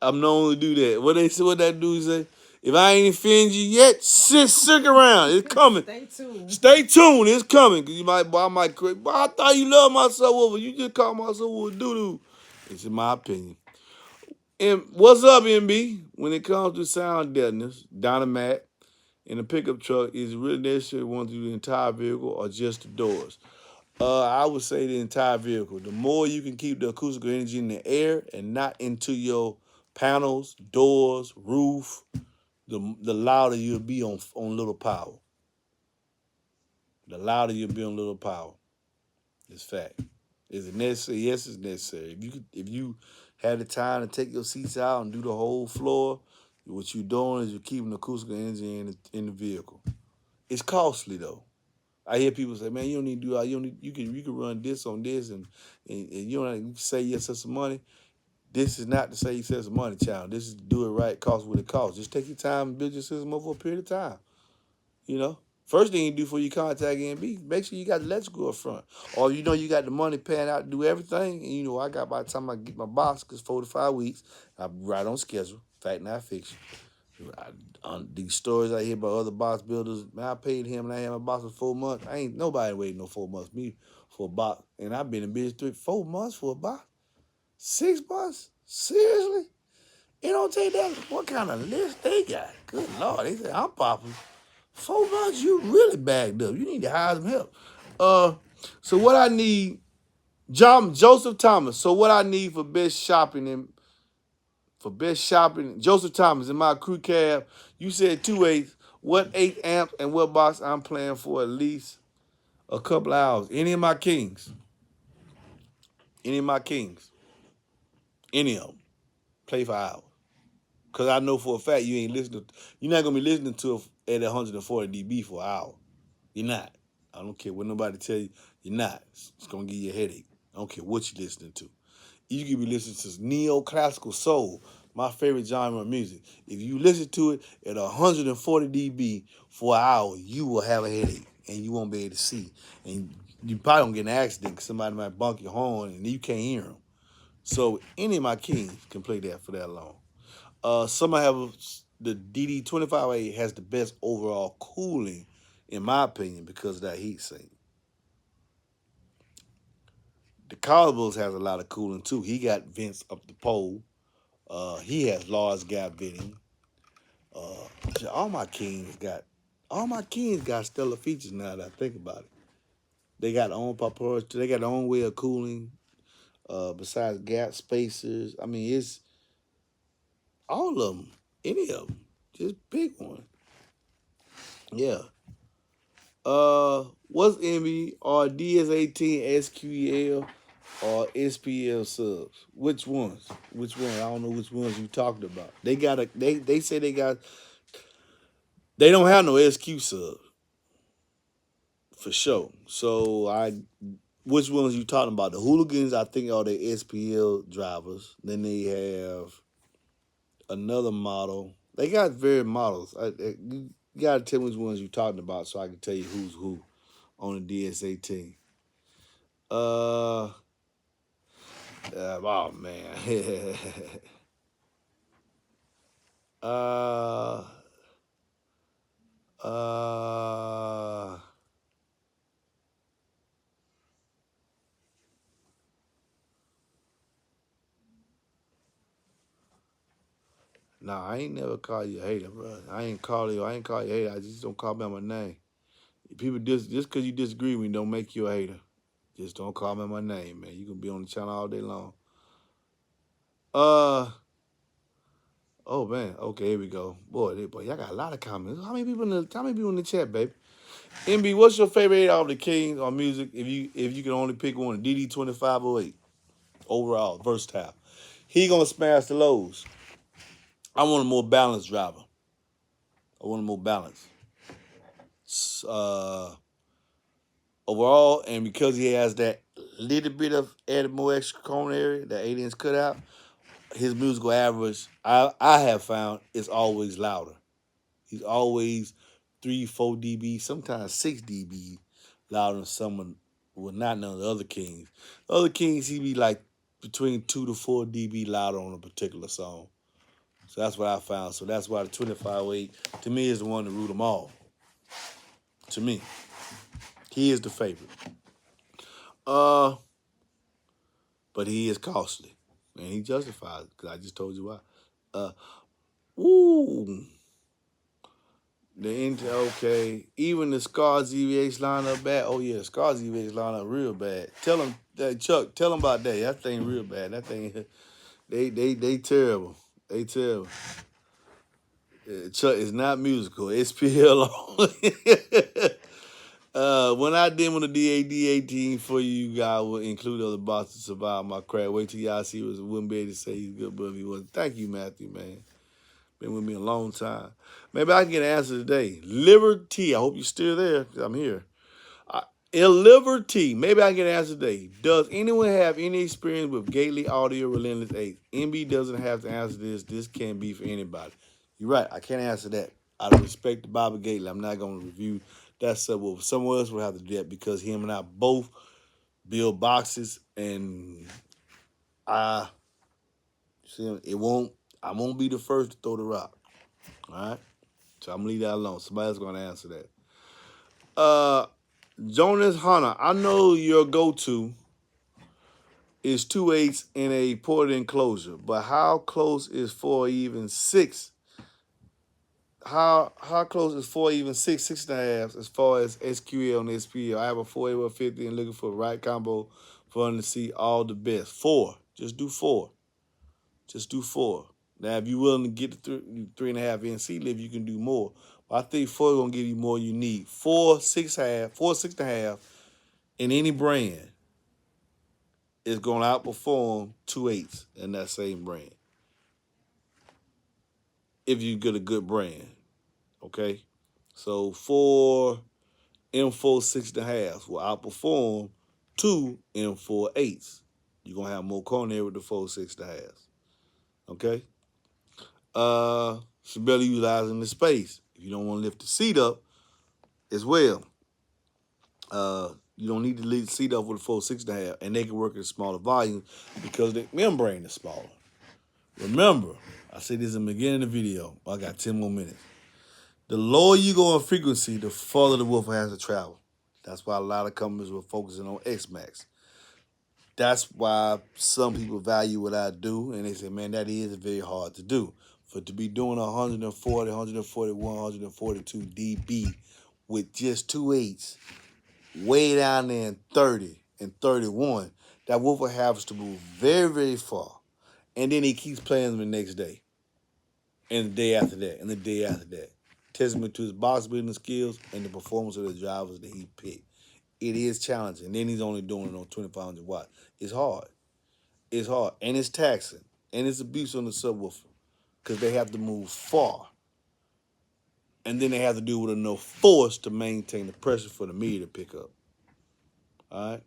Speaker 1: I'm known to do that. What that dude say? If I ain't offend you yet, stick around. It's coming. Stay tuned. It's coming. Cause I might quit. But I thought you loved my subwoofer. You just called my subwoofer doo doo. It's in my opinion. And what's up, MB? When it comes to sound deadeners, Dynamat in a pickup truck, is it really necessary to want to do the entire vehicle or just the doors? I would say the entire vehicle. The more you can keep the acoustical energy in the air and not into your panels, doors, roof, the louder you'll be on little power. The louder you'll be on little power. It's fact. Is it necessary? Yes, it's necessary. If you have the time to take your seats out and do the whole floor, what you're doing is you're keeping the acoustical energy in the vehicle. It's costly though. I hear people say, "Man, you don't need to do all. You can run this on this, and you don't have to say yes to some money." This is not to say you save some money, child. This is to do it right, cost what it costs. Just take your time and build your system over a period of time. You know, first thing you do before you contact NB, make sure you got the electrical up front, or you know you got the money paying out to do everything. And you know, I got by the time I get my box, cause 4 to 5 weeks, I'm right on schedule. Fact, not fiction. On these stories I hear about other box builders, man, I paid him and I had my box for 4 months. I ain't nobody waiting no 4 months me for a box. And I've been in business 4 months for a box. 6 months? Seriously? It don't take that. What kind of list they got? Good Lord. They say, I'm popping. 4 months, you really bagged up. You need to hire some help. So what I need, Joseph Thomas. So what I need for best shopping For best shopping, Joseph Thomas in my crew cab. You said 2/8. What 8 amps and what box I'm playing for at least a couple of hours. Any of my kings. Any of my kings. Any of them. Play for hours. Cause I know for a fact you ain't listening. You're not gonna be listening to it at 140 dB for an hour. You're not. I don't care what nobody tell you. You're not. It's gonna give you a headache. I don't care what you're listening to. You could be listening to neoclassical soul, my favorite genre of music. If you listen to it at 140 dB for an hour, you will have a headache and you won't be able to see. And you probably don't get in an accident because somebody might bunk your horn and you can't hear them. So any of my kings can play that for that long. Some I have the DD25A has the best overall cooling, in my opinion, because of that heat sink. The Cosmos has a lot of cooling too. He got vents up the pole. He has large gap venting. All my kings got stellar features now that I think about it. They got their own proportion. They got their own way of cooling. Besides gap spacers, I mean it's all of them. Any of them, just pick one. Yeah. What's MB or DS18 SQL or SPL subs? Which ones? Which one? I don't know which ones you talking about. They say they don't have no SQ sub for sure. So which ones you talking about? The hooligans I think are the SPL drivers. Then they have another model. They got various models. You gotta tell me which ones you talking about so I can tell you who's who on the DS18. Uh, oh man. uh, uh, nah, I ain't never call you a hater, bro. I ain't call you a hater. I just don't call me by my name. People just because you disagree with me don't make you a hater. Just don't call me my name, man. You can be on the channel all day long. Oh man. Okay, here we go. Boy, y'all got a lot of comments. How many people in the chat, baby? MB, what's your favorite 8 out of the Kings on music? If you can only pick one, DD2508 overall, versatile. He gonna smash the lows. I want a more balanced driver. I want a more balanced. Uh, Overall, and because he has that little bit of added more extra corner area, that 8-inch cutout, his musical average, I have found, is always louder. He's always 3, 4 dB, sometimes 6 dB louder than someone, well, not none of the other Kings. The other Kings, he be like between 2 to 4 dB louder on a particular song. So that's what I found. So that's why the 2508, to me, is the one to root them all. To me, he is the favorite. But he is costly, and he justifies it because I just told you why. Ooh, the Intel, okay. Even the Scar ZVH lineup bad. Oh yeah, Scar ZVH lineup real bad. Tell him that Chuck. Tell him about that. That thing real bad. That thing, they terrible. They terrible. Chuck is not musical. SPL. When I demo the DAD18 for you guys, will include other boxes to survive my crack. Wait till y'all see what wouldn't be able to say he's good, but if he wasn't. Thank you, Matthew, man. Been with me a long time. Maybe I can get an answer today. Liberty. I hope you're still there because I'm here. Liberty. Maybe I can get an answer today. Does anyone have any experience with Gately Audio Relentless 8? MB doesn't have to answer this. This can't be for anybody. You're right. I can't answer that. Out of respect to Bobby Gately, I'm not going to review that stuff. Well, someone else will have to do that because him and I both build boxes, and I won't be the first to throw the rock. All right? So I'm going to leave that alone. Somebody else going to answer that. Jonas Hunter, I know your go-to is 2/8 in a ported enclosure, but how close is 4 even 6? How close is 4 even 6, 6.5 as far as SQL and SPL? I have a 48150 and looking for the right combo for them to see all the best. 4. Just do 4. Just do 4. Now, if you're willing to get the 3.5 NC lift, you can do more. But I think 4 is gonna give you more you need. 4, 6.5, 4, 6.5 in any brand is gonna outperform 2.8s in that same brand. If you get a good brand, okay. So 4 M4 6.5s will outperform 2 M4 8s. You're gonna have more coronary with the 4 6.5s. Okay. Should better utilizing the space. If you don't want to lift the seat up as well, you don't need to lift the seat up with a 4 6.5, and they can work at a smaller volume because the membrane is smaller. Remember, I said this in the beginning of the video. I got 10 more minutes. The lower you go in frequency, the further the woofer has to travel. That's why a lot of companies were focusing on X-Max. That's why some people value what I do, and they say, man, that is very hard to do. For to be doing 140, 141, 142 dB with just 2.8s, way down there in 30 and 31, that woofer has to move very, very far. And then he keeps playing them the next day, and the day after that, and the day after that. Testament to his box building skills and the performance of the drivers that he picked. It is challenging. Then he's only doing it on 2,500 watts. It's hard. It's hard, and it's taxing, and it's abuse on the subwoofer because they have to move far, and then they have to do it with enough force to maintain the pressure for the meter to pick up. All right.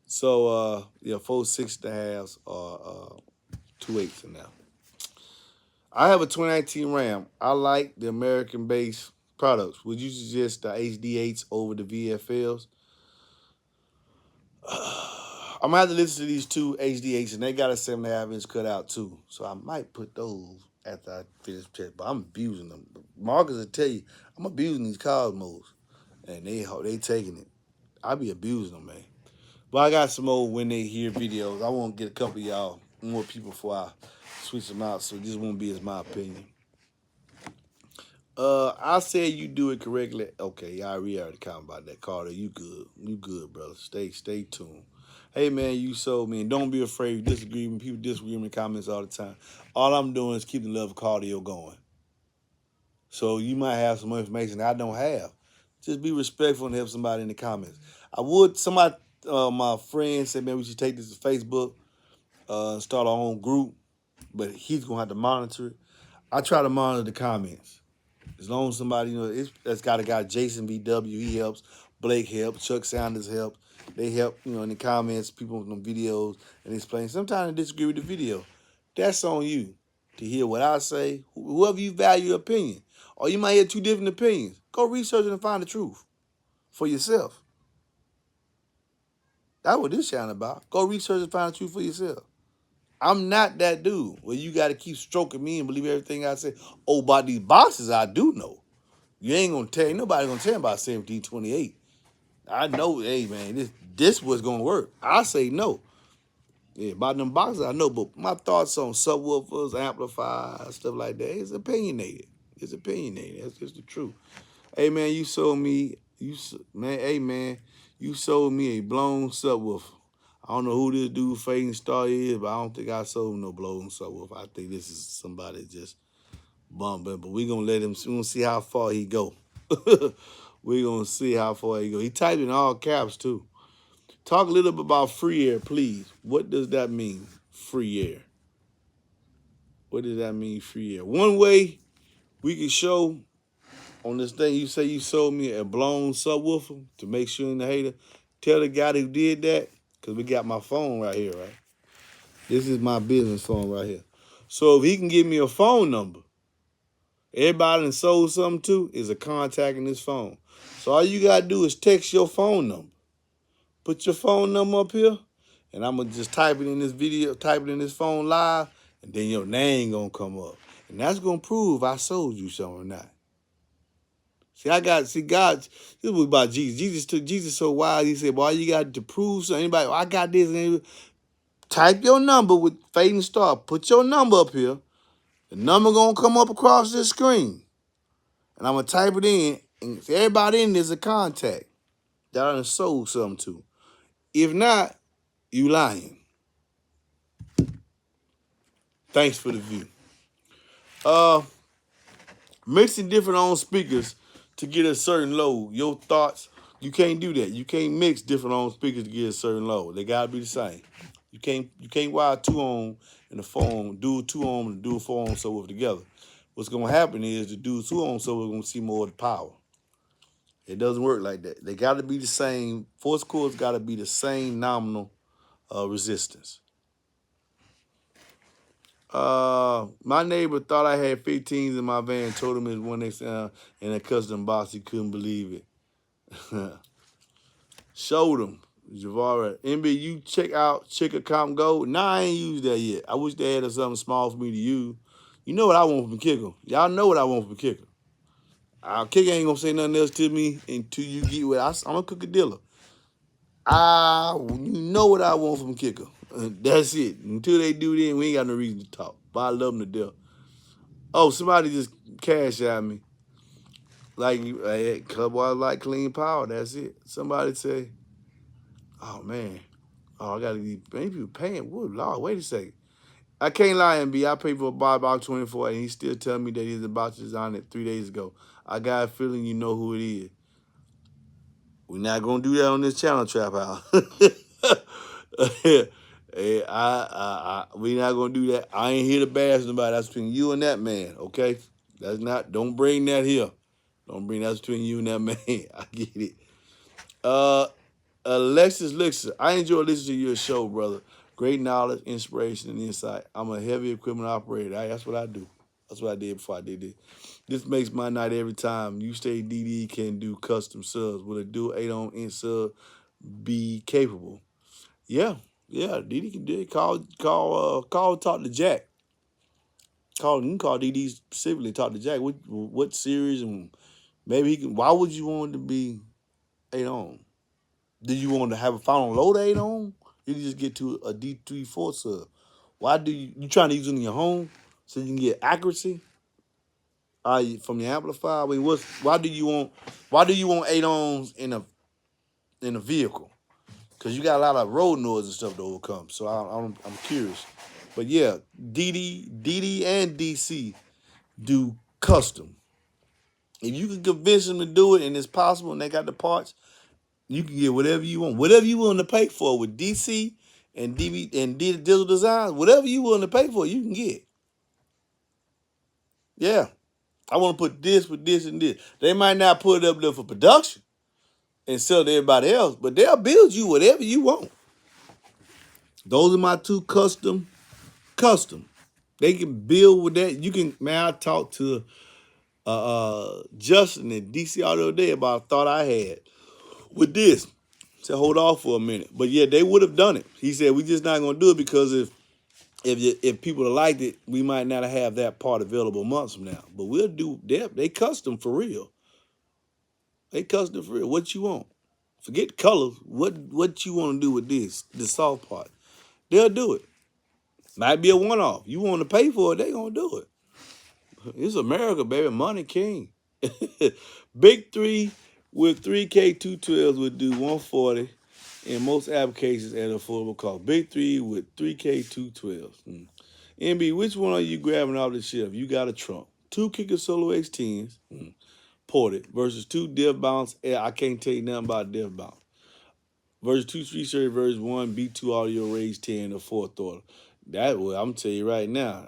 Speaker 1: So yeah, 4 6.5s are 2.8s now. I have a 2019 Ram. I like the American-based products. Would you suggest the HD8s over the VFLs? I'm gonna have to listen to these two HD8s, and they got a 7.5 inch cutout too. So I might put those after I finish test. But I'm abusing them. Marcus will tell you, I'm abusing these Cosmos, and they taking it. I be abusing them, man. But I got some more when they hear videos. I want to get a couple of y'all more people before I switch them out. So this won't be as my opinion. I said you do it correctly. Okay, y'all already comment about that, Carter. You good. You good, brother. Stay tuned. Hey, man, you sold me. And don't be afraid to disagree with me. People disagree with me in comments all the time. All I'm doing is keeping the love of cardio going. So you might have some information I don't have. Just be respectful and help somebody in the comments. My friend said, man, we should take this to Facebook and start our own group. But he's going to have to monitor it. I try to monitor the comments. As long as somebody, that's got a guy, Jason VW, he helps. Blake helps. Chuck Sanders helps. They help, in the comments, people on videos, and explain. Sometimes they disagree with the video. That's on you to hear what I say. Whoever you value your opinion. Or you might hear two different opinions. Go research it and find the truth for yourself. That's what this channel about. Go research and find the truth for yourself. I'm not that dude where you got to keep stroking me and believe everything I say. Oh, about these boxes, I do know. You ain't gonna tell, ain't nobody gonna tell me about 1728. I know, hey man, this was gonna work. I say no. Yeah, about them boxes I know, but my thoughts on subwoofers, amplifiers, stuff like that, it's opinionated. It's opinionated. That's just the truth. Hey man, you sold me, you sold me a blown subwoofer. I don't know who this dude Fading Star is, but I don't think I sold him no blown subwoofer. I think this is somebody just bumping, but we're gonna let him. We're gonna see how far he go. We're gonna see how far he go. He typed in all caps too. Talk a little bit about free air, please. What does that mean, free air? What does that mean, free air? One way we can show on this thing, you say you sold me a blown subwoofer to make sure in the hater. Tell the guy who did that, because we got my phone right here, right? This is my business phone right here. So if he can give me a phone number, everybody that sold something to is a contact in this phone. So all you gotta do is text your phone number. Put your phone number up here, and I'm gonna just type it in this video, type it in this phone live, and then your name gonna come up. And that's gonna prove I sold you something or not. God, this was about Jesus. Jesus so wise, he said, boy, you got to prove something. Anybody, I got this. And type your number with Fading Star. Put your number up here. The number gonna come up across this screen. And I'm going to type it in, and everybody in there's a contact that I done sold something to. If not, you lying. Thanks for the view. Uh, Mixing different on speakers to get a certain load. Your thoughts, you can't do that. You can't mix different on speakers to get a certain load. They gotta be the same. You can't wire two on and the phone, do two on and do a four on subwoofer together. What's gonna happen is the do two on subwoofer gonna see more of the power. It doesn't work like that. They gotta be the same. Force coils gotta be the same nominal resistance. My neighbor thought I had 15s in my van. Told him it was one they found in a custom box. He couldn't believe it. Showed him. Javara, MB, you check a comp go? Nah, I ain't used that yet. I wish they had something small for me to use. You know what I want from Kicker. Y'all know what I want from Kicker. Kicker ain't gonna say nothing else to me until you get what I'm a cooker dealer. You know what I want from Kicker. That's it. Until they do that, we ain't got no reason to talk. But I love them to death. Oh, somebody just cashed at me. Like, hey, Club Boy like clean power. That's it. Somebody say, oh, man. Oh, I got to be, maybe people paying. Whoa, Lord, wait a second. I can't lie, MB. I paid for a buy box 24, and he still telling me that he's about to design it 3 days ago. I got a feeling you know who it is. We're not going to do that on this channel, Trap House. Hey, we not going to do that. I ain't here to bash nobody. That's between you and that man, okay? Don't bring that here. Don't bring that between you and that man. I get it. Alexis Lixer, I enjoy listening to your show, brother. Great knowledge, inspiration, and insight. I'm a heavy equipment operator. That's what I do. That's what I did before I did this. This makes my night every time. You say DD can do custom subs. Will a dual 8-ohm sub be capable? Yeah, DD can do it. Talk to Jack. You can call DD specifically, talk to Jack. What series and maybe he can. Why would you want it to be 8-ohm? Did you want to have a final load 8-ohm? You can just get to a D34 sub. Why do you trying to use it in your home so you can get accuracy? From your amplifier. I mean, why do you want 8-ohms in a vehicle? Because you got a lot of road noise and stuff to overcome. So I'm curious. But yeah, DD and DC do custom. If you can convince them to do it and it's possible and they got the parts, you can get whatever you want. Whatever you willing to pay for with DC and digital design, whatever you willing to pay for, you can get. Yeah. I want to put this with this and this. They might not put it up there for production and sell to everybody else, but they'll build you whatever you want. Those are my two custom. They can build with that. You can, man, I talked to Justin at DC Auto Day about a thought I had with this. Said hold off for a minute. But yeah, they would have done it. He said we just not gonna do it because if people have liked it, we might not have that part available months from now. But we'll do they custom for real. They custom for real. What you want? Forget colors. What you want to do with the soft part? They'll do it. Might be a one-off. You want to pay for it, they gonna do it. It's America, baby. Money king. Big 3 with 3K 212s would do 140 in most applications at affordable cost. Big 3 with 3K 212s. MB, which one are you grabbing off the shelf? You got a trunk. 2 Kicker Solo X10s, ported, versus 2 Dev Bounce. I can't tell you nothing about Dev Bounce. Versus 2 Street Series, versus 1 B2 Audio Raise 10 or 4th order. That way, I'm telling you right now,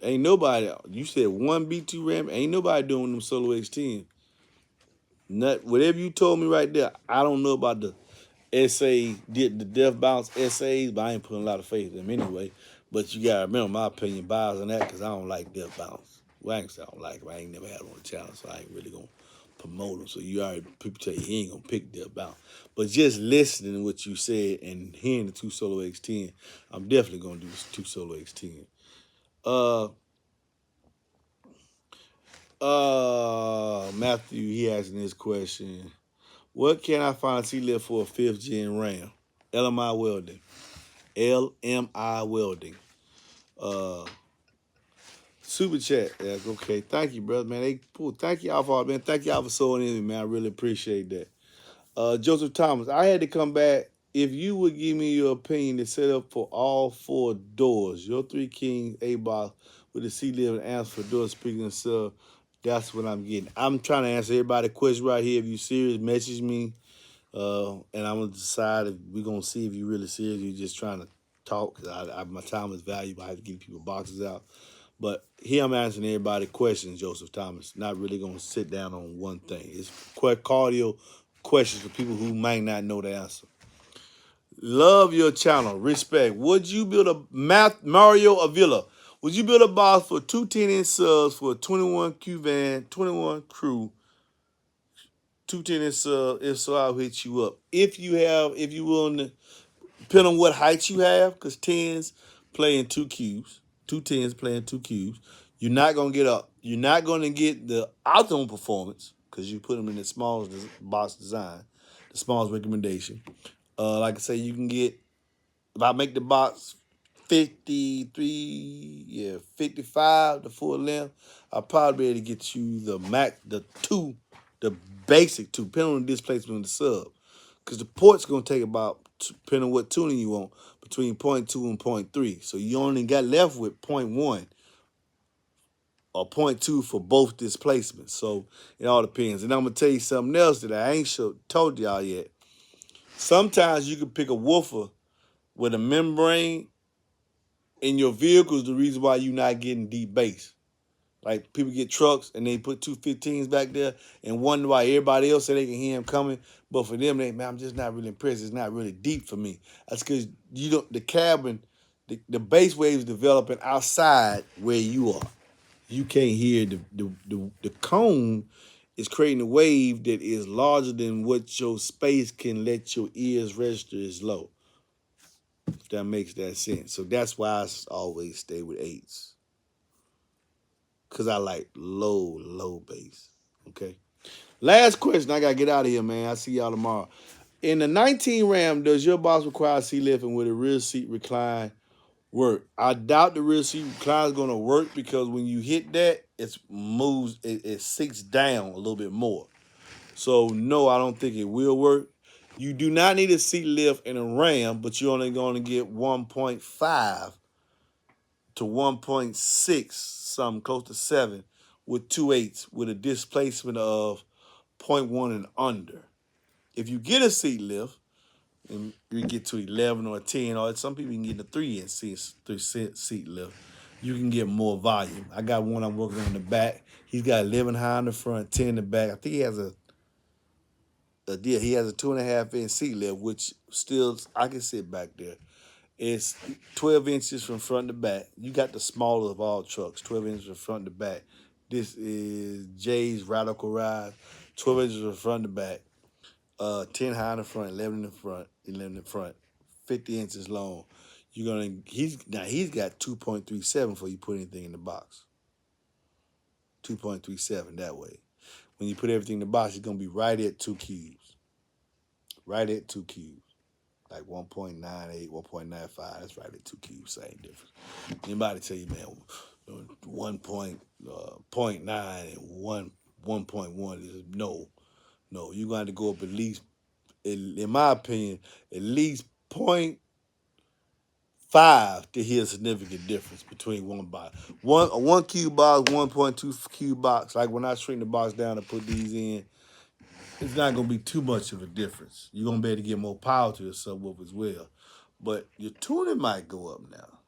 Speaker 1: ain't nobody, you said 1 B2 RAM, ain't nobody doing them Solo X10. Whatever you told me right there, I don't know about the the Dev Bounce SAs, but I ain't putting a lot of faith in them anyway. But you gotta remember my opinion bias on that because I don't like Dev Bounce. Well, I ain't say I don't like them. I ain't never had them on the channel, so I ain't really gonna promote them. So people tell you he ain't gonna pick Dev Bounce. But just listening to what you said and hearing the 2 Solo X10, I'm definitely gonna do 2 Solo X10. Matthew, he asking this question. What can I find a C-lift for a 5th gen RAM? LMI welding. Super chat. Yeah, okay. Thank you, brother, man. Thank y'all for man. Thank y'all for sewing in, man. I really appreciate that. Joseph Thomas, I had to come back. If you would give me your opinion to set up for all 4 doors, your 3 Kings A-box with the C-level answer for door speaking and stuff. That's what I'm getting. I'm trying to answer everybody's question right here. If you serious, message me. And I'm gonna decide if we're gonna see if you really serious. You're just trying to talk. Cause my time is valuable. I have to get people boxes out. But here I'm answering everybody's questions, Joseph Thomas. Not really gonna sit down on one thing. It's cardio questions for people who might not know the answer. Love your channel. Respect. Would you build a Mario Avila? Would you build a box for 2 10-inch subs for a 21 Q van, 21 crew, 2 10-inch subs? If so, I'll hit you up. If you willing to, depending on what height you have, because 10s play in 2 cubes, 2 10s play in 2 cubes. You're not gonna get the optimal performance because you put them in the smallest box design, the smallest recommendation. Like I say, you can get, if I make the box 55, the full length, I'll probably be able to get you the basic two, depending on the displacement of the sub. Because the port's going to take about, depending on what tuning you want, between 0.2 and 0.3. So you only got left with 0.1 or 0.2 for both displacements. So it all depends. And I'm going to tell you something else that I ain't told y'all yet. Sometimes you can pick a woofer with a membrane in your vehicle is the reason why you're not getting deep bass. Like people get trucks and they put 215s back there and wonder why everybody else say they can hear them coming, but for them, man, I'm just not really impressed. It's not really deep for me. That's because the cabin, the bass waves developing outside where you are. You can't hear the cone is creating a wave that is larger than what your space can let your ears register as low. If that makes that sense. So that's why I always stay with 8s. Because I like low bass. Okay. Last question. I got to get out of here, man. I'll see y'all tomorrow. In the 19 Ram, does your box require seat lift and will the rear seat recline work? I doubt the rear seat recline is going to work because when you hit that, it sinks down a little bit more. So, no, I don't think it will work. You do not need a seat lift in a Ram, but you're only going to get 1.5 to 1.6, something close to 7, with 2/8, with a displacement of 0.1 and under. If you get a seat lift, and you get to 11 or 10, or some people can get a 3-inch seat lift, you can get more volume. I got one I'm working on in the back. He's got 11 high in the front, 10 in the back. I think he has a 2.5-inch seat lift, which still I can sit back there. It's 12 inches from front to back. You got the smallest of all trucks, 12 inches from front to back. This is Jay's Radical Ride, 12 inches from front to back, 10 high in the front, 11 in the front, 50 inches long. He's got 2.37 before you put anything in the box. 2.37 that way. When you put everything in the box, it's gonna be right at 2 cubes. Right at 2 cubes. Like 1.98, 1.95. That's right at 2 cubes, same difference. Anybody tell you, man, 1.9 and 1.1 is no. You're going to have to go up at least, in my opinion, at least 0.5 to hear a significant difference between one box. A 1 cube box, 1.2 cube box. Like when I shrink the box down and put these in, it's not going to be too much of a difference. You're going to be able to get more power to the subwoofer as well. But your tuning might go up now.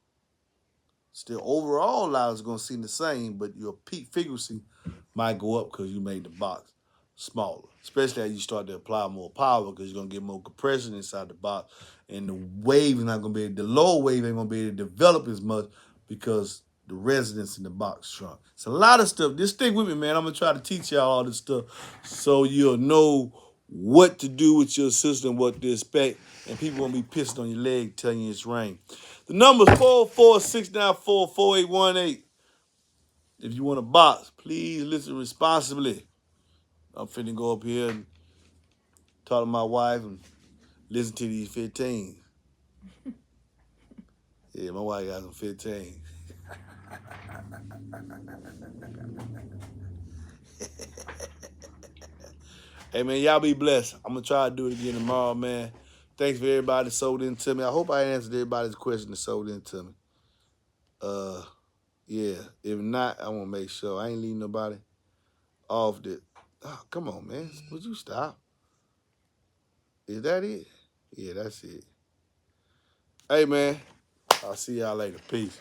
Speaker 1: Still, overall loud is going to seem the same, but your peak frequency might go up because you made the box smaller. Especially as you start to apply more power because you're going to get more compression inside the box. And the wave is not going to be, the lower wave ain't going to be able to develop as much because the resonance in the box shrunk. It's a lot of stuff. Just stick with me, man. I'm going to try to teach y'all all this stuff so you'll know what to do with your system, what to expect, and people won't be pissing on your leg telling you it's rain. The number's 446944818. If you want a box, please listen responsibly. I'm finna go up here and talk to my wife and listen to these 15s. Yeah, my wife got some 15s. Hey, man, y'all be blessed. I'm going to try to do it again tomorrow, man. Thanks for everybody that sold into me. I hope I answered everybody's question that sold into me. Yeah. If not, I want to make sure I ain't leaving nobody off the. Oh, come on, man. Would you stop? Is that it? Yeah, that's it. Hey, man. I'll see y'all later. Peace.